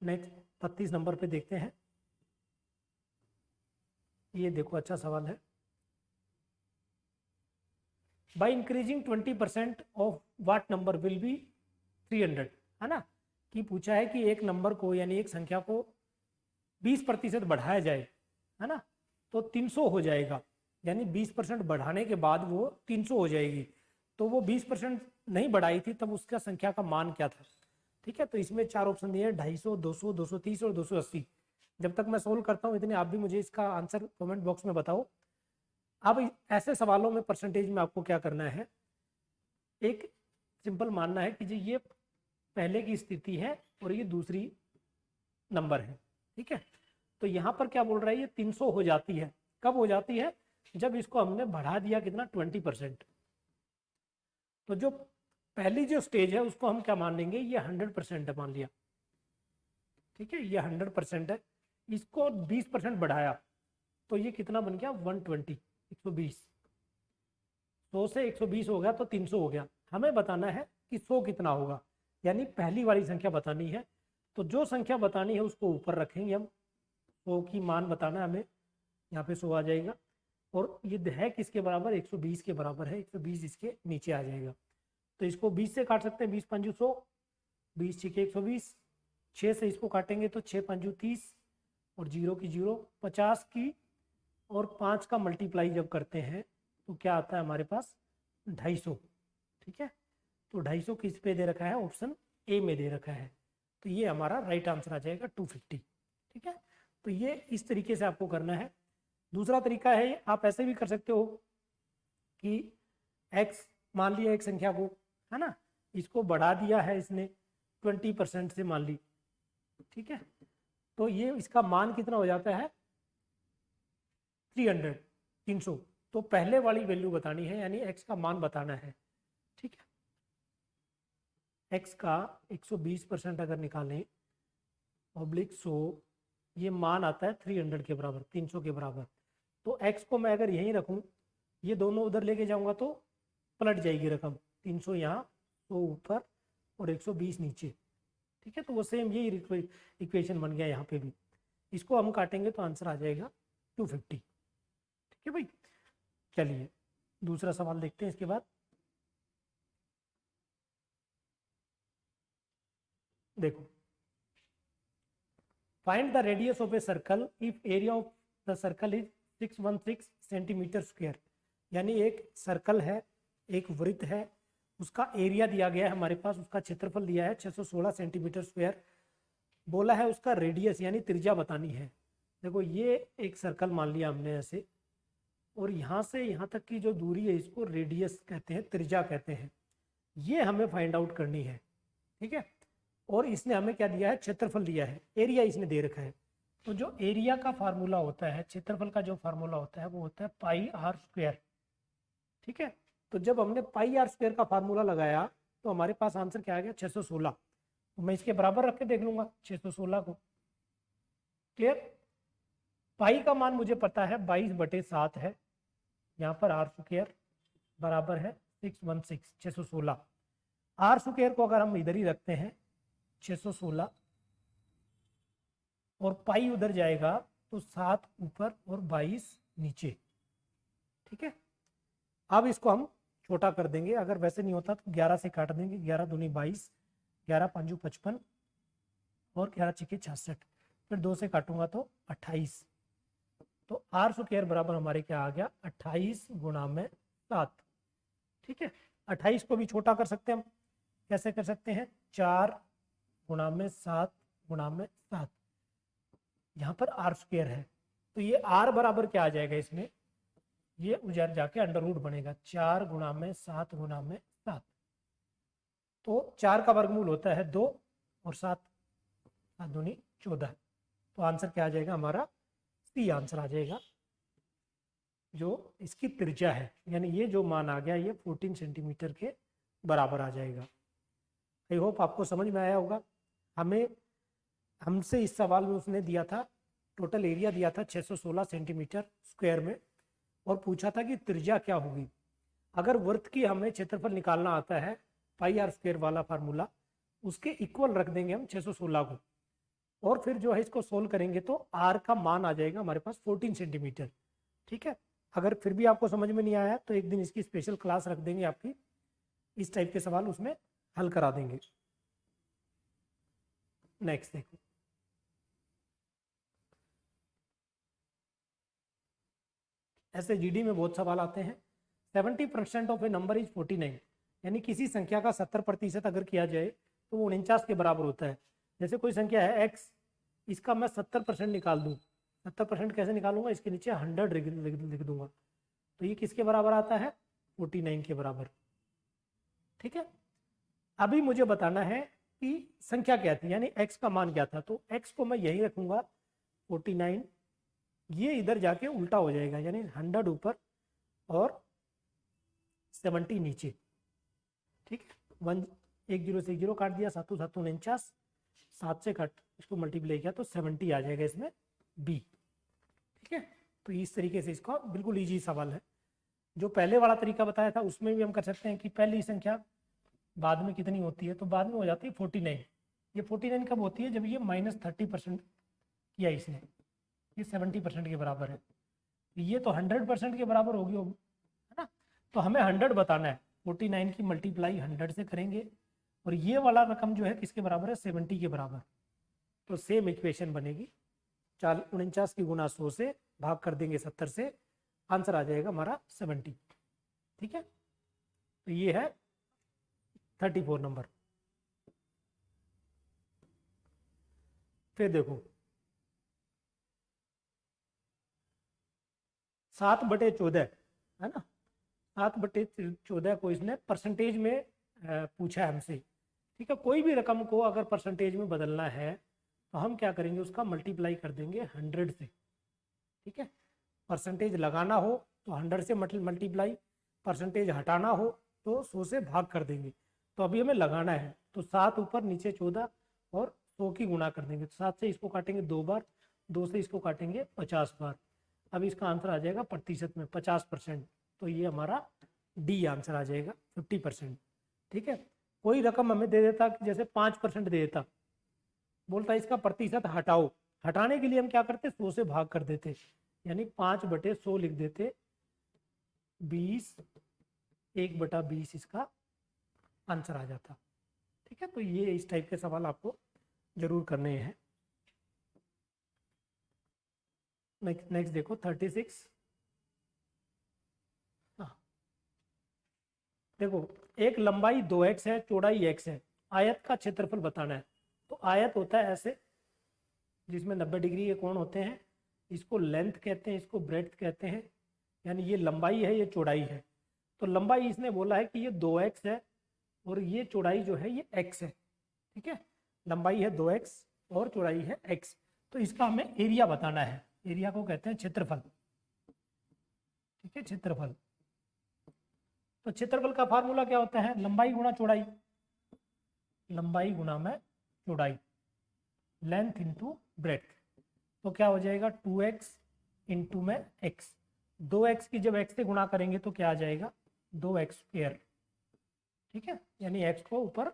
नेक्स्ट 32 नंबर पे देखते हैं। ये देखो अच्छा सवाल है। By increasing 20% of what number will be 300, है ना, कि पूछा है कि एक नंबर को यानी एक संख्या को 20% बढ़ाया जाए, है ना, तो 300 हो जाएगा, यानी 20% बढ़ाने के बाद वो 300 हो जाएगी। तो वो 20% नहीं बढ़ाई थी तब उसका संख्या का मान क्या था, ठीक है। तो इसमें 4 ऑप्शन दिए हैं, 250, 200, 230 और 280। जब तक मैं सोल्व करता हूँ इतने आप भी मुझे इसका आंसर कमेंट बॉक्स में बताओ। अब ऐसे सवालों में परसेंटेज में आपको क्या करना है, एक सिंपल मानना है कि जी ये पहले की स्थिति है और ये दूसरी नंबर है, ठीक है। तो यहाँ पर क्या बोल रहा है, ये 300 हो जाती है, कब हो जाती है, जब इसको हमने बढ़ा दिया कितना, 20%। तो जो पहली जो स्टेज है उसको हम क्या मान लेंगे, ये 100% है मान लिया, ठीक है, ये 100% है। इसको 20% बढ़ाया तो ये कितना बन गया, 120, 120। 100 से 120 हो गया तो 300 हो गया। हमें बताना है कि 100 कितना होगा, यानी पहली वाली संख्या बतानी है। तो जो संख्या बतानी है उसको ऊपर रखेंगे हम, 100 की मान बताना है हमें, यहाँ पे 100 आ जाएगा। और ये है किसके बराबर, 120 के बराबर है, 120 इसके नीचे आ जाएगा। तो इसको 20 से काट सकते हैं, 20 पंजू 100, 20 छिके 120, 6 से इसको काटेंगे तो 6 पंजू 30 और 0 की 0, 50 की और 5 का मल्टीप्लाई जब करते हैं तो क्या आता है हमारे पास, 250, ठीक है। तो 250 किस पे दे रखा है, ऑप्शन ए में दे रखा है। तो ये हमारा राइट आंसर आ जाएगा 250, ठीक है। तो ये इस तरीके से आपको करना है। दूसरा तरीका है, आप ऐसे भी कर सकते हो कि x मान लिया एक संख्या को, है ना, इसको बढ़ा दिया है इसने 20% से मान ली, ठीक है। तो ये इसका मान कितना हो जाता है, 300। तो पहले वाली वैल्यू बतानी है, यानी x का मान बताना है, ठीक है। x का 120% अगर निकालें ऑब्लिक 100, ये मान आता है 300 के बराबर, 300 के बराबर। तो x को मैं अगर यहीं रखूं, ये दोनों उधर लेके जाऊंगा तो पलट जाएगी रकम, 300 यहाँ, 100 ऊपर और 120 नीचे, ठीक है। तो वो सेम यही इक्वेशन बन गया यहाँ पे भी। इसको हम काटेंगे तो आंसर आ जाएगा 250, ठीक है भाई। चलिए दूसरा सवाल देखते हैं इसके बाद। देखो, find the radius of a circle if area of the circle is 616 centimetre square. यानी एक सर्कल है, एक वृत्त है, उसका एरिया दिया गया है हमारे पास, उसका क्षेत्रफल दिया है 616 सेंटीमीटर स्क्वायर। बोला है उसका रेडियस यानी त्रिज्या बतानी है। देखो ये एक सर्कल मान लिया हमने ऐसे, और यहाँ से यहाँ तक की जो दूरी है इसको रेडियस कहते हैं, त्रिज्या कहते हैं। ये हमें फाइंड आउट करनी है, ठीक है। और इसने हमें क्या दिया है, क्षेत्रफल दिया है, एरिया इसने दे रखा है। तो जो एरिया का फार्मूला होता है, क्षेत्रफल का जो फार्मूला होता है वो होता है पाई आर स्क्वायर, ठीक है। तो जब हमने पाई आर स्क्वायर का फार्मूला लगाया तो हमारे पास आंसर क्या आ गया, 616। तो मैं इसके बराबर रख के देख लूंगा 616 को। क्लियर। पाई का मान मुझे पता है 22/7 है, यहाँ पर आर स्क्वायर बराबर है 616, 616। आर स्क्वायर को अगर हम इधर ही रखते हैं 616 और पाई उधर जाएगा तो 7 ऊपर और 22 नीचे, ठीक है। अब इसको हम छोटा कर देंगे, अगर वैसे नहीं होता तो 11 से काट देंगे, 11 दूनी 22, 11 पंजू 55 और 11 छिके 66, फिर 2 से काटूंगा तो 28। तो आर स्क्वायर बराबर हमारे क्या आ गया, 28 गुणा में 7, ठीक है। 28 को भी छोटा कर सकते हैं हम, कैसे कर सकते हैं, 4 गुणा में 7 गुणा में 7, यहाँ पर आर स्क्वायर है। तो ये आर बराबर क्या आ जाएगा इसमें, ये उधर जाके अंडर रूट बनेगा, 4 गुणा में 7 गुणा में 7। तो 4 का वर्गमूल होता है 2 और 7 दूनी 14। तो आंसर क्या आ जाएगा हमारा, सी आंसर आ जाएगा, जो इसकी त्रिज्या है। यानी ये जो मान आ गया ये 14 सेंटीमीटर के बराबर आ जाएगा। आई होप आपको समझ में आया होगा। हमसे इस सवाल में उसने दिया था, टोटल एरिया दिया था 616 सेंटीमीटर स्क्वायर में, और पूछा था कि त्रिज्या क्या होगी। अगर वृत्त की हमें क्षेत्रफल निकालना आता है, पाई आर स्क्वायर वाला फार्मूला, उसके इक्वल रख देंगे हम 616 को, और फिर जो है इसको सोल्व करेंगे तो आर का मान आ जाएगा हमारे पास 14 सेंटीमीटर, ठीक है। अगर फिर भी आपको समझ में नहीं आया तो एक दिन इसकी स्पेशल क्लास रख देंगे आपकी, इस टाइप के सवाल उसमें हल करा देंगे। नेक्स्ट देखो, ऐसे जीडी में बहुत सवाल आते हैं। 70% ऑफ ए नंबर इज 49, यानी किसी संख्या का 70% अगर किया जाए तो वो 49 के बराबर होता है। जैसे कोई संख्या है x, इसका मैं 70% निकाल दूं, 70% कैसे निकालूंगा, इसके नीचे 100 लिख दूंगा, तो ये किसके बराबर आता है, 49 के बराबर, ठीक है। अभी मुझे बताना है कि संख्या क्या थी, यानी x का मान क्या था। तो x को मैं यही रखूंगा 49, ये इधर जाके उल्टा हो जाएगा, यानी 100 ऊपर और 70 नीचे, ठीक है। 1 0 से 1 0 काट दिया, 7 7 49, 7 से कट इसको मल्टीप्लाई किया तो 70 आ जाएगा इसमें b, ठीक है। तो इस तरीके से इसका बिल्कुल इजी सवाल है। जो पहले वाला तरीका बताया था उसमें भी हम कर सकते हैं कि पहली संख्या बाद में कितनी होती है, तो बाद में हो जाती है 49। ये 49 कब होती है, जब ये -30% किया इसने, ये 70% के बराबर है, ये तो 100% के बराबर होगी, है ना। तो हमें 100 बताना है, 49 की मल्टीप्लाई 100 से करेंगे, और ये वाला रकम जो है किसके बराबर है, 70 के बराबर। तो सेम इक्वेशन बनेगी, 49 की गुना 100 से भाग कर देंगे 70 से, आंसर आ जाएगा हमारा 70, ठीक है। तो ये है 34 नंबर। फिर देखो 7/14 है ना, 7/14 को इसने परसेंटेज में पूछा है हमसे, ठीक है। कोई भी रकम को अगर परसेंटेज में बदलना है तो हम क्या करेंगे, उसका मल्टीप्लाई कर देंगे 100 से, ठीक है। परसेंटेज लगाना हो तो 100 से मल्टीप्लाई, परसेंटेज हटाना हो तो 100 से भाग कर देंगे। तो अभी हमें लगाना है, तो 7 ऊपर नीचे 14 और 100 की गुणा कर देंगे, तो 7 से इसको काटेंगे 2 बार, 2 से इसको काटेंगे 50 बार। अब इसका आंसर आ जाएगा प्रतिशत में 50%, तो ये हमारा डी आंसर आ जाएगा 50%, ठीक है। कोई रकम हमें दे देता, जैसे 5% दे देता, बोलता इसका प्रतिशत हटाओ, हटाने के लिए हम क्या करते, 100 से भाग कर देते, यानी 5/100 लिख देते, 20, 1/20 इसका आंसर आ जाता, ठीक है। तो ये इस टाइप के सवाल आपको जरूर करने हैं। नेक्स्ट देखो 36। हाँ देखो, एक लंबाई 2x है, चौड़ाई x है, आयत का क्षेत्रफल बताना है। तो आयत होता है ऐसे, जिसमें 90 डिग्री के कोण होते हैं, इसको लेंथ कहते हैं, इसको ब्रेड्थ कहते हैं, यानी ये लंबाई है, ये चौड़ाई है। तो लंबाई इसने बोला है कि ये 2x है और ये चौड़ाई जो है ये x है। ठीक है, लंबाई है 2x और चौड़ाई है x। तो इसका हमें एरिया बताना है। एरिया को कहते हैं क्षेत्रफल। ठीक है, क्षेत्रफल। तो क्षेत्रफल का फार्मूला क्या होता है? लंबाई गुणा चौड़ाई, लंबाई गुणा में चौड़ाई, लेंथ इंटू ब्रेड्थ। तो क्या हो जाएगा? 2x इंटू में x। 2x की जब x से गुणा करेंगे तो क्या आ जाएगा? 2x square. ठीक है, यानी x को ऊपर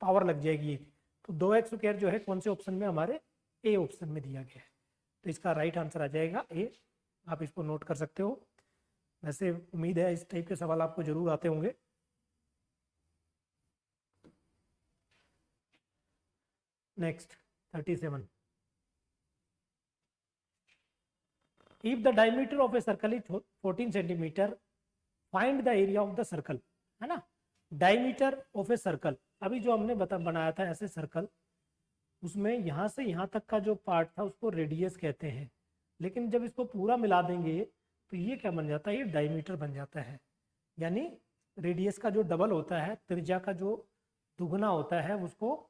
पावर लग जाएगी एक। तो 2x स्क्वायर जो है कौन से ऑप्शन में? हमारे ए ऑप्शन में दिया गया है। तो इसका राइट आंसर आ जाएगा ए। आप इसको नोट कर सकते हो। वैसे उम्मीद है इस टाइप के सवाल आपको जरूर आते होंगे। Next 37। If the diameter of a circle is 14 centimeter, find the area of the circle। है ना, डायमीटर ऑफ ए सर्कल। अभी जो हमने बनाया था ऐसे सर्कल, उसमें यहाँ से यहाँ तक का जो पार्ट था उसको रेडियस कहते हैं। लेकिन जब इसको पूरा मिला देंगे तो ये क्या बन जाता है? ये डायमीटर बन जाता है। यानी रेडियस का जो डबल होता है, त्रिज्या का जो दुगना होता है, उसको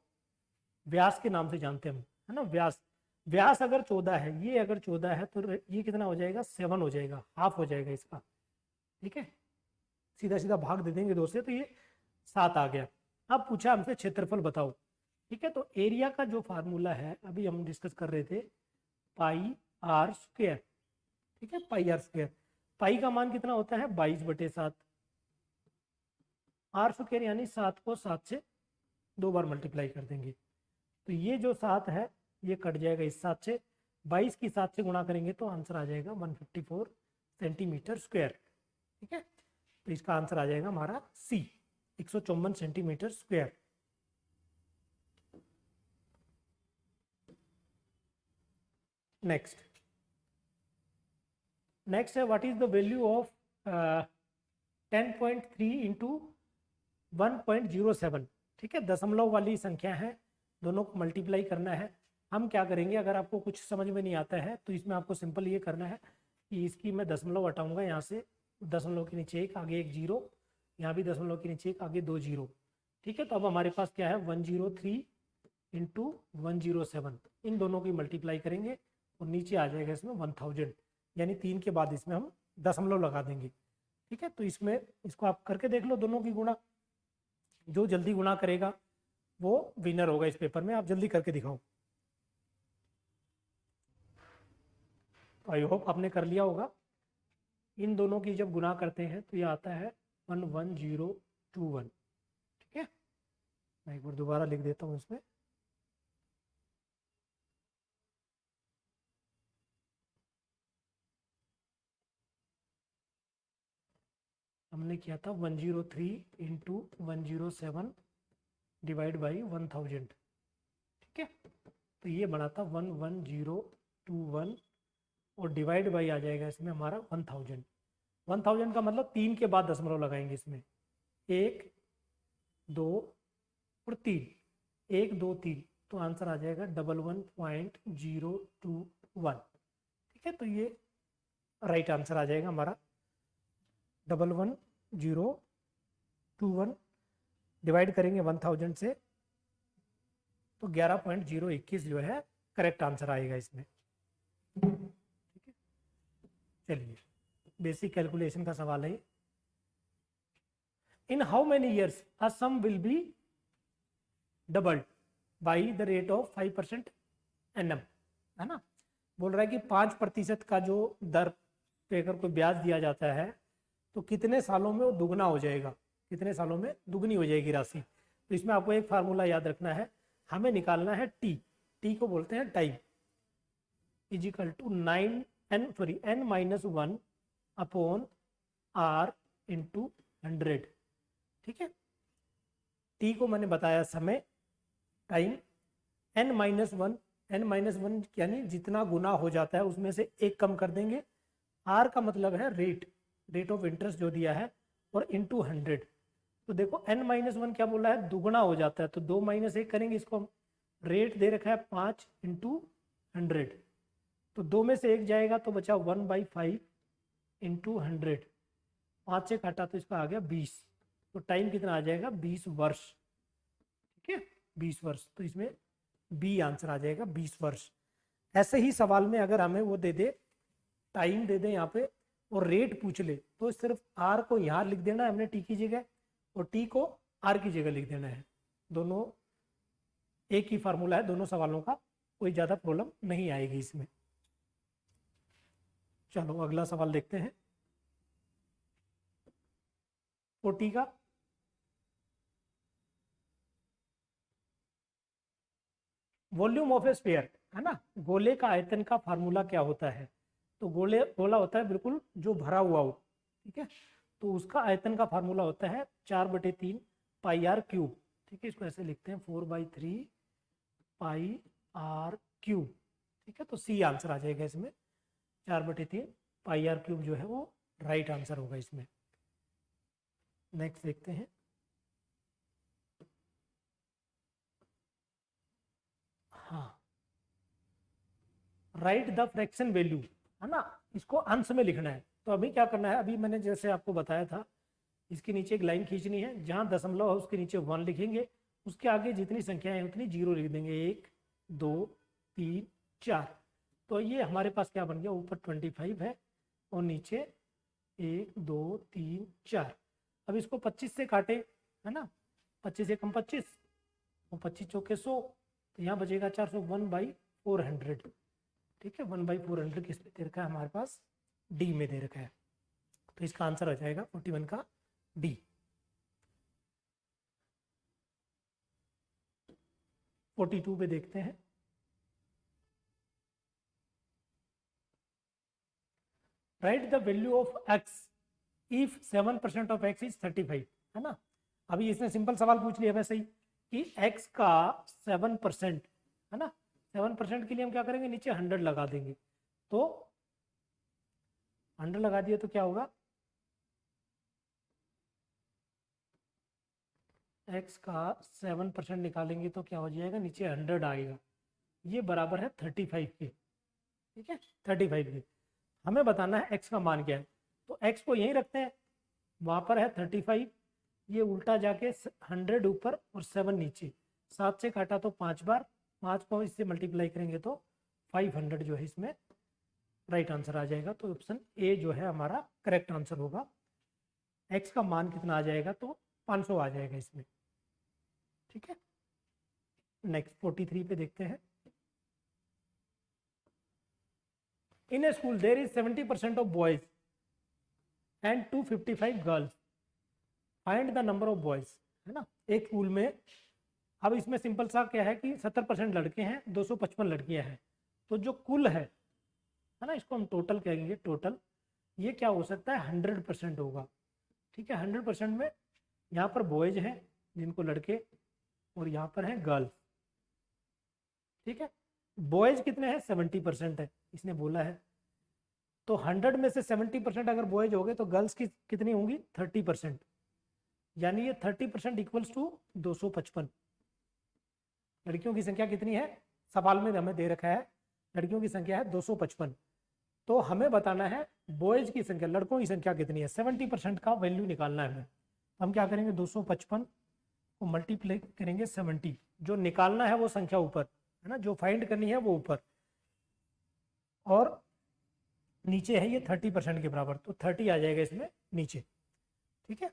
व्यास के नाम से जानते हैं हम, है ना। व्यास, व्यास अगर 14 है, ये अगर 14 है तो ये कितना हो जाएगा? 7 हो जाएगा, हाफ हो जाएगा इसका। ठीक है, सीधा सीधा भाग दे देंगे 2 से तो ये 7 आ गया। अब पूछा हमसे क्षेत्रफल बताओ। ठीक है, तो एरिया का जो फार्मूला है अभी हम डिस्कस कर रहे थे, पाई आर स्क्वायर। ठीक है, पाई आर स्क्वायर। पाई का मान कितना होता है? 22/7। आर स्क्वायर यानी 7 को 7 से 2 बार मल्टीप्लाई कर देंगे तो ये जो 7 है ये कट जाएगा इस 7 से। 22 की 7 से गुणा करेंगे तो आंसर आ जाएगा 154 सेंटीमीटर स्क्वायर। ठीक है, तो इसका आंसर आ जाएगा हमारा सी, 154 सेंटीमीटर स्क्वायर। नेक्स्ट है what is the value of 10.3 into 1.07। ठीक है, दशमलव वाली संख्या है, दोनों को मल्टीप्लाई करना है। हम क्या करेंगे, अगर आपको कुछ समझ में नहीं आता है तो इसमें आपको सिंपल ये करना है कि इसकी मैं दशमलव हटाऊंगा यहाँ से, दशमलव के नीचे 1, आगे 1 0, यहाँ भी दशमलव के नीचे 1, आगे 2 0। ठीक है, तो अब हमारे पास क्या है? 103 इंटू 107, इन दोनों की मल्टीप्लाई करेंगे और नीचे आ जाएगा इसमें 1000, यानी 3 के बाद इसमें हम दशमलव लगा देंगे। ठीक है, तो इसमें इसको आप करके देख लो दोनों की गुणा। जो जल्दी गुणा करेगा वो विनर होगा इस पेपर में। आप जल्दी करके दिखाओ। आई होप आपने कर लिया होगा। इन दोनों की जब गुणा करते हैं तो ये आता है 11021। ठीक है, मैं एक बार दोबारा लिख देता हूँ इसमें। हमने किया था 103 इंटू 107 डिवाइड बाई 1000। ठीक है, तो ये बना था 11021 और डिवाइड बाई आ जाएगा इसमें हमारा 1000। 1000 का मतलब 3 के बाद दशमलव लगाएंगे इसमें, 1 2 और 3, 1 2 3, तो आंसर आ जाएगा 11.021। ठीक है, तो ये राइट आंसर आ जाएगा हमारा 11021। डिवाइड करेंगे 1000 से तो 11.021 जो है करेक्ट आंसर आएगा इसमें। ठीक है, चलिए बेसिक कैलकुलेशन का सवाल है। In how many years a sum will be doubled by the rate of 5% annum, है ना। बोल रहा है कि 5% का जो दर पे अगर कोई ब्याज दिया जाता है तो कितने सालों में वो दुगना हो जाएगा, कितने सालों में दुगनी हो जाएगी राशि। तो इसमें आपको एक फार्मूला याद रखना है, हमें निकालना है टी। टी को बोलते हैं time, is equal to n-1 upon r into 100। ठीक है, टी को मैंने बताया समय, टाइम, n-1 यानी जितना गुना हो जाता है उसमें से एक कम कर देंगे। r का मतलब है रेट ऑफ इंटरेस्ट जो दिया है, और इंटू 100। तो देखो n-1 क्या बोला है? दुगना हो जाता है, तो 2 - 1 करेंगे इसको हम। रेट दे रखा है 5 इंटू 100, तो 2 में से 1 जाएगा तो बचा 1/5 इंटू 100, 5 से काटा तो इसका आ गया 20, तो टाइम कितना आ जाएगा 20 वर्ष। ठीक है, 20 वर्ष, तो इसमें बी आंसर आ जाएगा 20 वर्ष। ऐसे ही सवाल में अगर हमें वो दे दे, टाइम दे दे यहाँ पे और रेट पूछ ले, तो सिर्फ आर को यहाँ लिख देना है हमने टी की जगह, और टी को आर की जगह लिख देना है। दोनों एक ही फार्मूला है दोनों सवालों का, कोई ज़्यादा प्रॉब्लम नहीं आएगी इसमें। चलो अगला सवाल देखते हैं। 40 का वॉल्यूम ऑफ ए स्फीयर है ना, गोले का आयतन का फार्मूला क्या होता है? तो गोला होता है बिल्कुल जो भरा हुआ हो, ठीक है, तो उसका आयतन का फार्मूला होता है 4/3 पाई आर क्यूब। ठीक है, इसको ऐसे लिखते हैं 4/3 पाई आर क्यूब। ठीक है, तो सी आंसर आ जाएगा इसमें, 4/3 पाई आर क्यूब जो है वो राइट आंसर होगा इसमें। नेक्स्ट देखते हैं। हाँ, राइट द फ्रैक्शन वैल्यू, है ना, इसको अंश में लिखना है। तो अभी क्या करना है, अभी मैंने जैसे आपको बताया था, इसके नीचे एक लाइन खींचनी है, जहाँ दशमलव है उसके नीचे 1 लिखेंगे, उसके आगे जितनी संख्याएं हैं उतनी 0 लिख देंगे, 1 2 3 4। तो ये हमारे पास क्या बन गया, ऊपर 25 है और नीचे 1 2 3 4। अब इसको 25 से काटे, है ना, 25 एकम 25 और 25 चौके 100, तो यहाँ बचेगा 400, 1/400। ठीक है, 1/400 किस पे दे रखा है हमारे पास, डी में दे रखा है, तो इसका आंसर आ जाएगा 41 का डी। 42 पे देखते हैं। Right the value of x if 7% of x is 35, है ना। अभी इसने सिंपल सवाल पूछ लिया वैसे ही कि एक्स का 7%, है ना, 7% के लिए हम क्या करेंगे, नीचे 100 लगा देंगे, तो 100 लगा दिए तो क्या होगा, एक्स का 7% निकालेंगे तो क्या हो जाएगा, नीचे 100 आएगा, ये बराबर है 35 के। ठीक है, 35 के हमें बताना है एक्स का मान क्या है, तो एक्स को यहीं रखते हैं, वहाँ पर है 35, ये उल्टा जाके 100 ऊपर और 7 नीचे, 7 से काटा तो 5 बार, 5 को इससे मल्टीप्लाई करेंगे तो 500 जो है इसमें राइट आंसर आ जाएगा। तो ऑप्शन ए जो है हमारा करेक्ट आंसर होगा। एक्स का मान कितना आ जाएगा, तो 500 आ जाएगा इसमें। ठीक है, नेक्स्ट 43 पे देखते हैं। In a school there is 70% of boys and 255 girls, find the number of boys, है ना, एक स्कूल में। अब इसमें सिंपल सा क्या है कि 70% लड़के हैं, 255 लड़कियां हैं, तो जो कुल है ना, इसको हम टोटल कहेंगे, टोटल ये क्या हो सकता है, 100% होगा। ठीक है, 100% में यहाँ पर बॉयज हैं जिनको लड़के, और यहाँ पर हैं गर्ल्स। ठीक है, बॉयज कितने हैं, 70% है इसने बोला है, तो 100 में से 70% अगर बॉयज हो गए तो गर्ल्स की कितनी होंगी, 30%, यानी ये 30% इक्वल्स टू 255। लड़कियों की संख्या कितनी है, सवाल में हमें दे रखा है लड़कियों की संख्या है 255, तो हमें बताना है बॉयज की संख्या, लड़कों की संख्या कितनी है, 70% का वैल्यू निकालना है हमें। हम क्या करेंगे, 255 को मल्टीप्लाई करेंगे 70, जो निकालना है वो संख्या ऊपर, है ना, जो फाइंड करनी है वो ऊपर, और नीचे है ये 30% के बराबर, तो 30 आ जाएगा इसमें नीचे। ठीक है,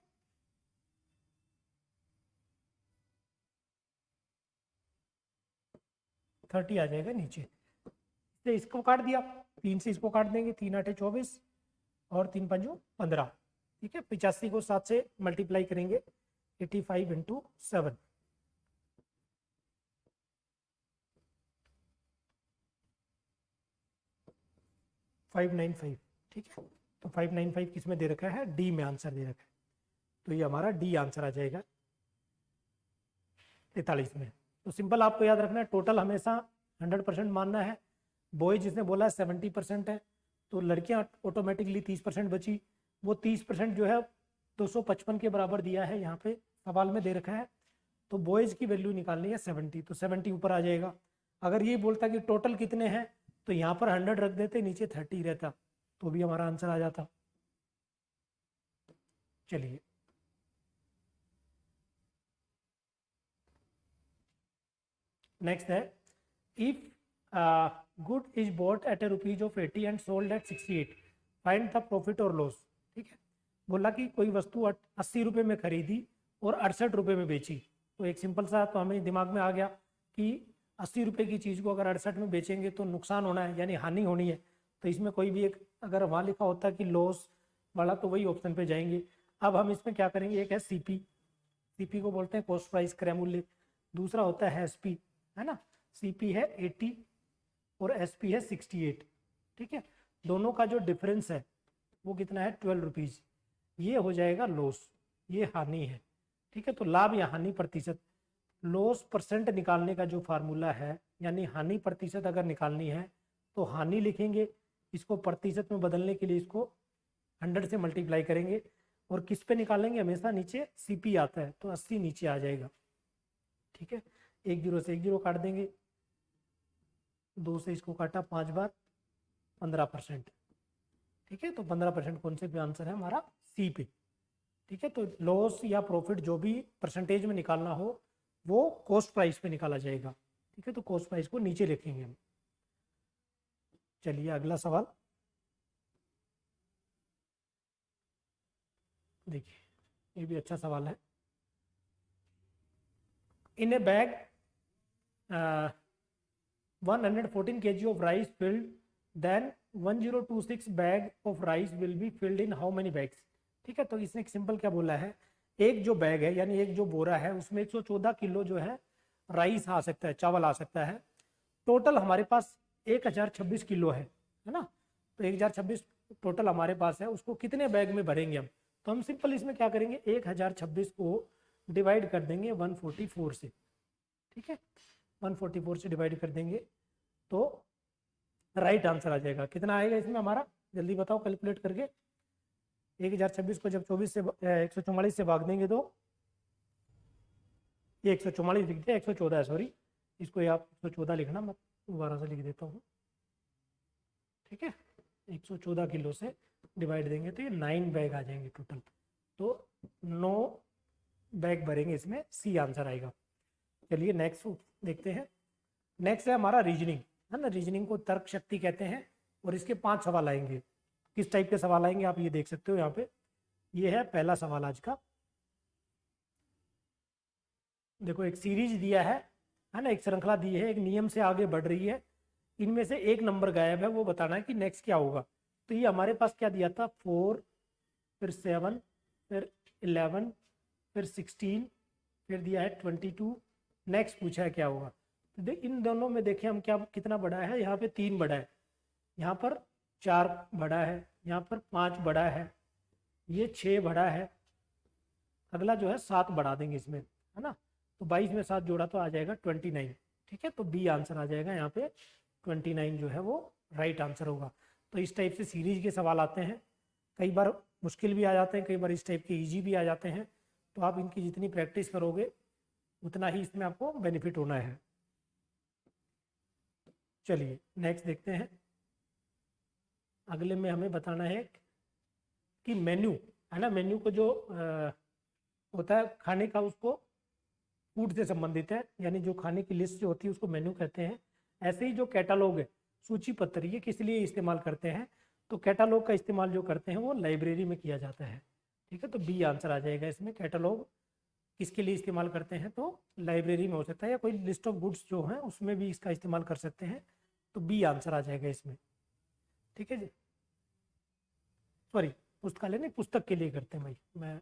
थर्टी आ जाएगा नीचे, तो इसको काट दिया, 3 से इसको काट देंगे, 3 8 24 और 3 5 15। ठीक है, 85 को 7 से मल्टीप्लाई करेंगे, 85 इंटू 7, 595। ठीक है, तो 595 किस में दे रखा है, डी में आंसर दे रखा है, तो ये हमारा डी आंसर आ जाएगा 43 में। तो सिंपल आपको याद रखना है, टोटल हमेशा 100% मानना है। बॉय जिसने बोला 70% है, तो लड़कियां ऑटोमेटिकली 30% बची, वो 30% जो है 255 के बराबर दिया है यहाँ पे सवाल में दे रखा है, तो बॉयज की वैल्यू निकालनी है 70, तो 70 ऊपर आ जाएगा। अगर ये बोलता कि टोटल कितने हैं, तो यहाँ पर 100 रख देते, नीचे 30 रहता, तो भी हमारा आंसर आ जाता। चलिए नेक्स्ट है, if good is bought at A rupees of 80 and sold at 68, find the profit और लॉस। ठीक है, बोला कि कोई वस्तु 80 रुपये में खरीदी और 68 रुपये में बेची। तो एक सिंपल सा तो हमें दिमाग में आ गया कि 80 रुपये की चीज़ को अगर 68 में बेचेंगे तो नुकसान होना है, यानी हानि होनी है। तो इसमें कोई भी एक अगर वहाँ लिखा होता है कि लॉस वाला तो वही ऑप्शन पे जाएंगे। अब हम इसमें क्या करेंगे, एक है सीपी, सीपी को बोलते हैं कॉस्ट प्राइस क्रय मूल्य, दूसरा होता है एसपी, है ना। सीपी है 80 और एसपी है 68। ठीक है, दोनों का जो डिफरेंस है वो कितना है, 12 रुपीज़। ये हो जाएगा लॉस, ये हानि है। ठीक है, तो लाभ या हानि प्रतिशत, लॉस परसेंट निकालने का जो फार्मूला है, यानी हानि प्रतिशत अगर निकालनी है तो हानि लिखेंगे, इसको प्रतिशत में बदलने के लिए इसको 100 से मल्टीप्लाई करेंगे, और किस पे निकालेंगे, हमेशा नीचे सीपी आता है तो 80 नीचे आ जाएगा। ठीक है, 1 0 से 1 0 काट देंगे, 2 से इसको काटा 5 बार, 15%। ठीक है, तो 15% कौन से पे आंसर है हमारा, सी पे। ठीक है, तो लॉस या प्रॉफिट जो भी परसेंटेज में निकालना हो वो कॉस्ट प्राइस पे निकाला जाएगा। ठीक है, तो कॉस्ट प्राइस को नीचे लिखेंगे हम। चलिए अगला सवाल देखिए, ये भी अच्छा सवाल है। इन ए bag 114 kg of rice filled, then 1026 bag of rice will be filled in how many bags। ठीक है, तो इसने एक सिंपल क्या बोला है, एक जो बैग है यानी एक जो बोरा है उसमें 114 किलो जो है राइस आ सकता है, चावल आ सकता है। टोटल हमारे पास 1026 किलो है ना। तो 1026 टोटल हमारे पास है, उसको कितने बैग में भरेंगे हम, तो हम सिंपल इसमें क्या करेंगे, 1026 को डिवाइड कर देंगे 144 से। ठीक है, 144 से डिवाइड कर देंगे तो राइट आंसर आ जाएगा। कितना आएगा इसमें हमारा, जल्दी बताओ कैलकुलेट करके। 1026 को जब 24 से 144 से भाग देंगे तो ये 144 लिख दिया, 114 है, सॉरी, इसको ये आप 114 लिखना, मैं दोबारा से लिख देता हूँ। ठीक है, 114 किलो से डिवाइड देंगे तो ये 9 बैग आ जाएंगे टोटल, तो 9 बैग भरेंगे इसमें, सी आंसर आएगा। चलिए नेक्स्ट देखते हैं। नेक्स्ट है हमारा रीजनिंग, है ना। रीजनिंग को तर्क शक्ति कहते हैं, और इसके 5 सवाल आएंगे। किस टाइप के सवाल आएंगे आप ये देख सकते हो यहाँ पे। ये है पहला सवाल आज का। देखो एक सीरीज दिया है ना, एक श्रृंखला दी है, एक नियम से आगे बढ़ रही है, इनमें से एक नंबर गायब है, वो बताना है कि नेक्स्ट क्या होगा। तो ये हमारे पास क्या दिया था, 4, फिर 7, फिर 11, फिर 16, फिर दिया है 22। नेक्स्ट पूछा है क्या होगा। तो इन दोनों में देखें हम क्या कितना बड़ा है, यहाँ पे 3 बड़ा है, यहाँ पर 4 बड़ा है, यहाँ पर 5 बड़ा है, ये 6 बड़ा है, अगला जो है 7 बढ़ा देंगे इसमें, है ना। तो 22 में 7 जोड़ा तो आ जाएगा 29। ठीक है, तो बी आंसर आ जाएगा यहाँ पे, 29 जो है वो राइट आंसर होगा। तो इस टाइप से सीरीज के सवाल आते हैं, कई बार मुश्किल भी आ जाते हैं, कई बार इस टाइप के ईजी भी आ जाते हैं। तो आप इनकी जितनी प्रैक्टिस करोगे उतना ही इसमें आपको बेनिफिट होना है। चलिए नेक्स्ट देखते हैं। अगले में हमें बताना है कि मेन्यू, है ना, मेन्यू को जो होता है खाने का, उसको फूड से संबंधित है, यानी जो खाने की लिस्ट जो होती है उसको मेन्यू कहते हैं। ऐसे ही जो कैटालॉग है, सूची पत्र, ये किस लिए इस्तेमाल करते हैं, तो कैटालॉग का इस्तेमाल जो करते हैं वो लाइब्रेरी में किया जाता है। ठीक है, तो बी आंसर आ जाएगा इसमें। कैटालॉग किसके लिए इस्तेमाल करते हैं, तो लाइब्रेरी में हो सकता है, या कोई लिस्ट ऑफ गुड्स जो हैं उसमें भी इसका इस्तेमाल कर सकते हैं। तो बी आंसर आ जाएगा इसमें। ठीक है जी, सॉरी, पुस्तकालय नहीं, पुस्तक के लिए करते हैं भाई, मैं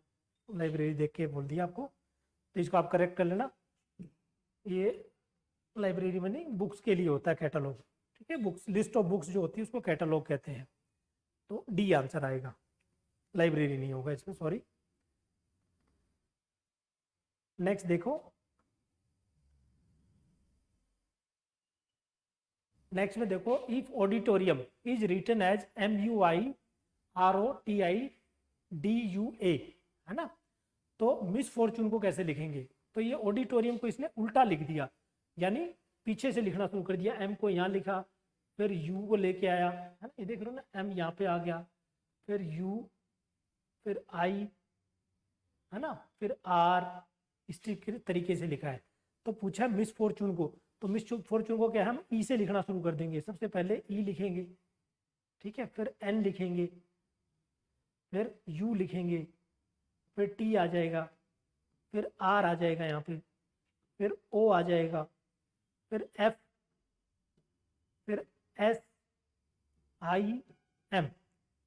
लाइब्रेरी देख के बोल दिया आपको, तो इसको आप करेक्ट कर लेना। ये लाइब्रेरी में नहीं, बुक्स के लिए होता है कैटलॉग। ठीक है, बुक्स, लिस्ट ऑफ बुक्स जो होती है उसको कैटलॉग कहते हैं। तो डी आंसर आएगा, लाइब्रेरी नहीं होगा इसमें, सॉरी। नेक्स्ट देखो, नेक्स्ट में देखो, if auditorium is written as MUIROTIDUA, है ना, तो मिस फॉर्चून को कैसे लिखेंगे, तो ये ऑडिटोरियम को इसने उल्टा लिख दिया, यानी पीछे से लिखना शुरू कर दिया। एम को यहाँ लिखा, फिर यू को लेके आया, है ना, ये देख रहे हो ना, एम यहाँ पे आ गया, फिर यू, फिर आई, है ना, फिर आर, इस तरीके से लिखा है। तो पूछा मिस फॉर्चून को, तो मिस फॉर्चून को क्या है, हम ई से लिखना शुरू कर देंगे। सबसे पहले ई लिखेंगे, ठीक है, फिर एन लिखेंगे, फिर यू लिखेंगे, फिर टी आ जाएगा, फिर आर आ जाएगा यहाँ पे, फिर ओ आ जाएगा, फिर एफ, फिर एस, आई, एम।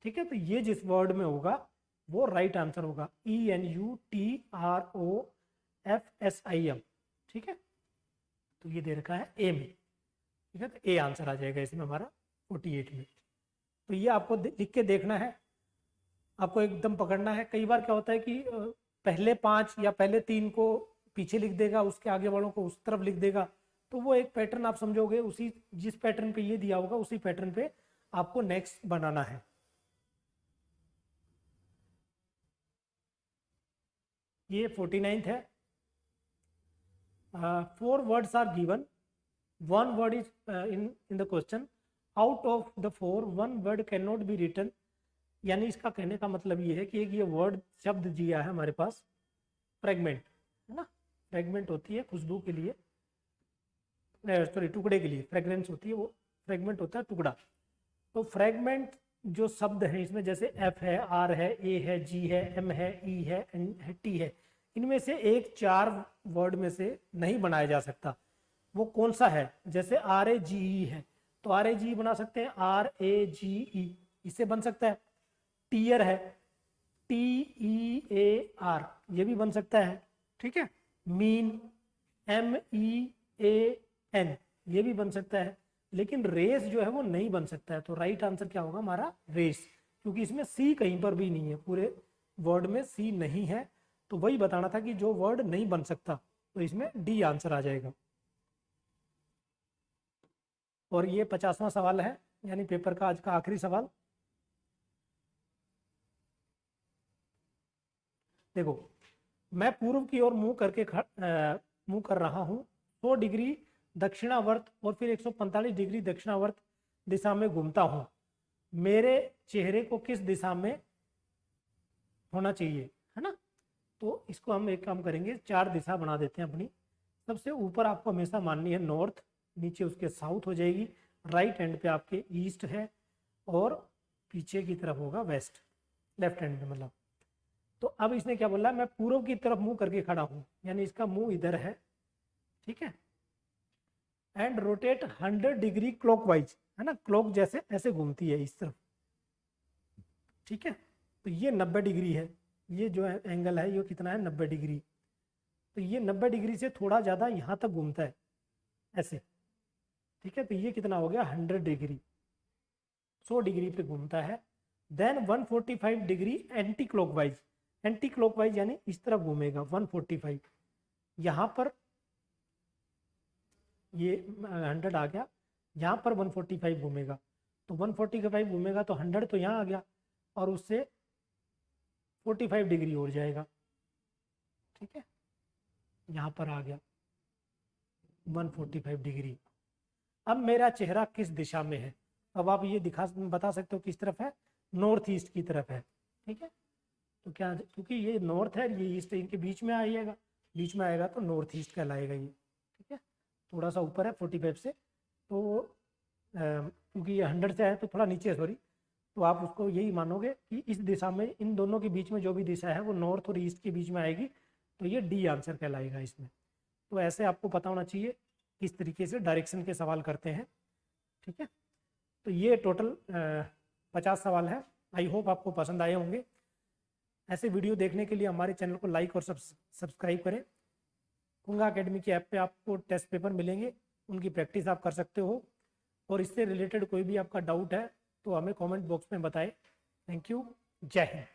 ठीक है, तो ये जिस वर्ड में होगा वो राइट आंसर होगा, E N U T R O F S I M. ठीक है, तो ये दे रखा है ए में। ठीक है, तो ए आंसर आ जाएगा इसमें हमारा 48 में। तो ये आपको लिख के देखना है, आपको एकदम पकड़ना है। कई बार क्या होता है कि पहले 5 या पहले 3 को पीछे लिख देगा, उसके आगे वालों को उस तरफ लिख देगा, तो वो एक पैटर्न आप समझोगे, उसी जिस पैटर्न पे ये दिया होगा उसी पैटर्न पे आपको नेक्स्ट बनाना है। ये 49th है। 4 words are given, 1 word is in the question, out of the 4 1 word cannot be written। यानी इसका कहने का मतलब ये है कि एक ये वर्ड शब्द दिया है हमारे पास, फ्रेगमेंट, है ना, फ्रेगमेंट होती है खुशबू के लिए, सॉरी टुकड़े के लिए फ्रेगरेंस होती है, वो फ्रेगमेंट होता है टुकड़ा। तो फ्रेगमेंट जो शब्द है इसमें, जैसे एफ है, आर है, ए है, जी है, एम है, ई है, एन है, टी है, इनमें से एक 4 वर्ड में से नहीं बनाया जा सकता। वो कौन सा है? जैसे आर ए जी ई है, तो आर ए जी बना सकते हैं, आर ए जी ई, इससे बन सकता है। टीयर है, टी ई ए आर, ये भी बन सकता है। ठीक है, mean, M E A N, ये भी बन सकता है। लेकिन रेस जो है वो नहीं बन सकता है। तो राइट आंसर क्या होगा हमारा? रेस, क्योंकि इसमें सी कहीं पर भी नहीं है, पूरे वर्ड में सी नहीं है। तो वही बताना था कि जो वर्ड नहीं बन सकता, तो इसमें डी आंसर आ जाएगा। और ये 50वां सवाल है, यानी पेपर का आज का आखिरी सवाल। देखो, मैं पूर्व की ओर मुंह कर रहा हूं, 100 डिग्री दक्षिणावर्त और फिर 145 डिग्री दक्षिणावर्त दिशा में घूमता हूं। मेरे चेहरे को किस दिशा में होना चाहिए, है ना? तो इसको हम एक काम करेंगे, 4 दिशा बना देते हैं अपनी। सबसे ऊपर आपको हमेशा माननी है नॉर्थ, नीचे उसके साउथ हो जाएगी, राइट हैंड पे आपके ईस्ट है, और पीछे की तरफ होगा वेस्ट, लेफ्ट हैंड में मतलब। तो अब इसने क्या बोला, मैं पूर्व की तरफ मुंह करके खड़ा हूं, यानी इसका मुंह इधर है। ठीक है, एंड रोटेट 100 डिग्री क्लॉकवाइज, है ना, क्लॉक जैसे ऐसे घूमती है इस तरफ। ठीक है, तो ये 90 डिग्री है, ये जो है एंगल है, ये कितना है? 90 डिग्री। तो ये 90 डिग्री से थोड़ा ज़्यादा यहाँ तक घूमता है ऐसे। ठीक है, तो ये कितना हो गया? 100 डिग्री, 100 डिग्री पे घूमता है। Then 145 degree anticlockwise, anticlockwise यानी इस तरफ घूमेगा 145। यहाँ पर ये 100 आ गया, यहाँ पर 145 घूमेगा, तो 145 घूमेगा तो 100 तो यहाँ आ गया, और उससे 45 डिग्री और जाएगा। ठीक है, यहाँ पर आ गया 145 डिग्री। अब मेरा चेहरा किस दिशा में है? अब आप ये बता सकते हो किस तरफ है? नॉर्थ ईस्ट की तरफ है। ठीक है, तो क्या, क्योंकि ये नॉर्थ है, ये ईस्ट है, इनके बीच में आइएगा, बीच में आएगा तो नॉर्थ ईस्ट कहलाएगा ये। ठीक है, थोड़ा सा ऊपर है 45 से, तो क्योंकि ये 100 से है तो थोड़ा नीचे है, सॉरी। तो आप उसको यही मानोगे कि इस दिशा में, इन दोनों के बीच में जो भी दिशा है वो नॉर्थ और ईस्ट के बीच में आएगी, तो ये डी आंसर कहलाएगा इसमें। तो ऐसे आपको पता होना चाहिए किस तरीके से डायरेक्शन के सवाल करते हैं। ठीक है, तो ये टोटल 50 सवाल है। आई होप आपको पसंद आए होंगे। ऐसे वीडियो देखने के लिए हमारे चैनल को लाइक और सब्सक्राइब करें। कुंगा एकेडमी की ऐप पे आपको टेस्ट पेपर मिलेंगे, उनकी प्रैक्टिस आप कर सकते हो। और इससे रिलेटेड कोई भी आपका डाउट है तो हमें कमेंट बॉक्स में बताएं। थैंक यू, जय हिंद।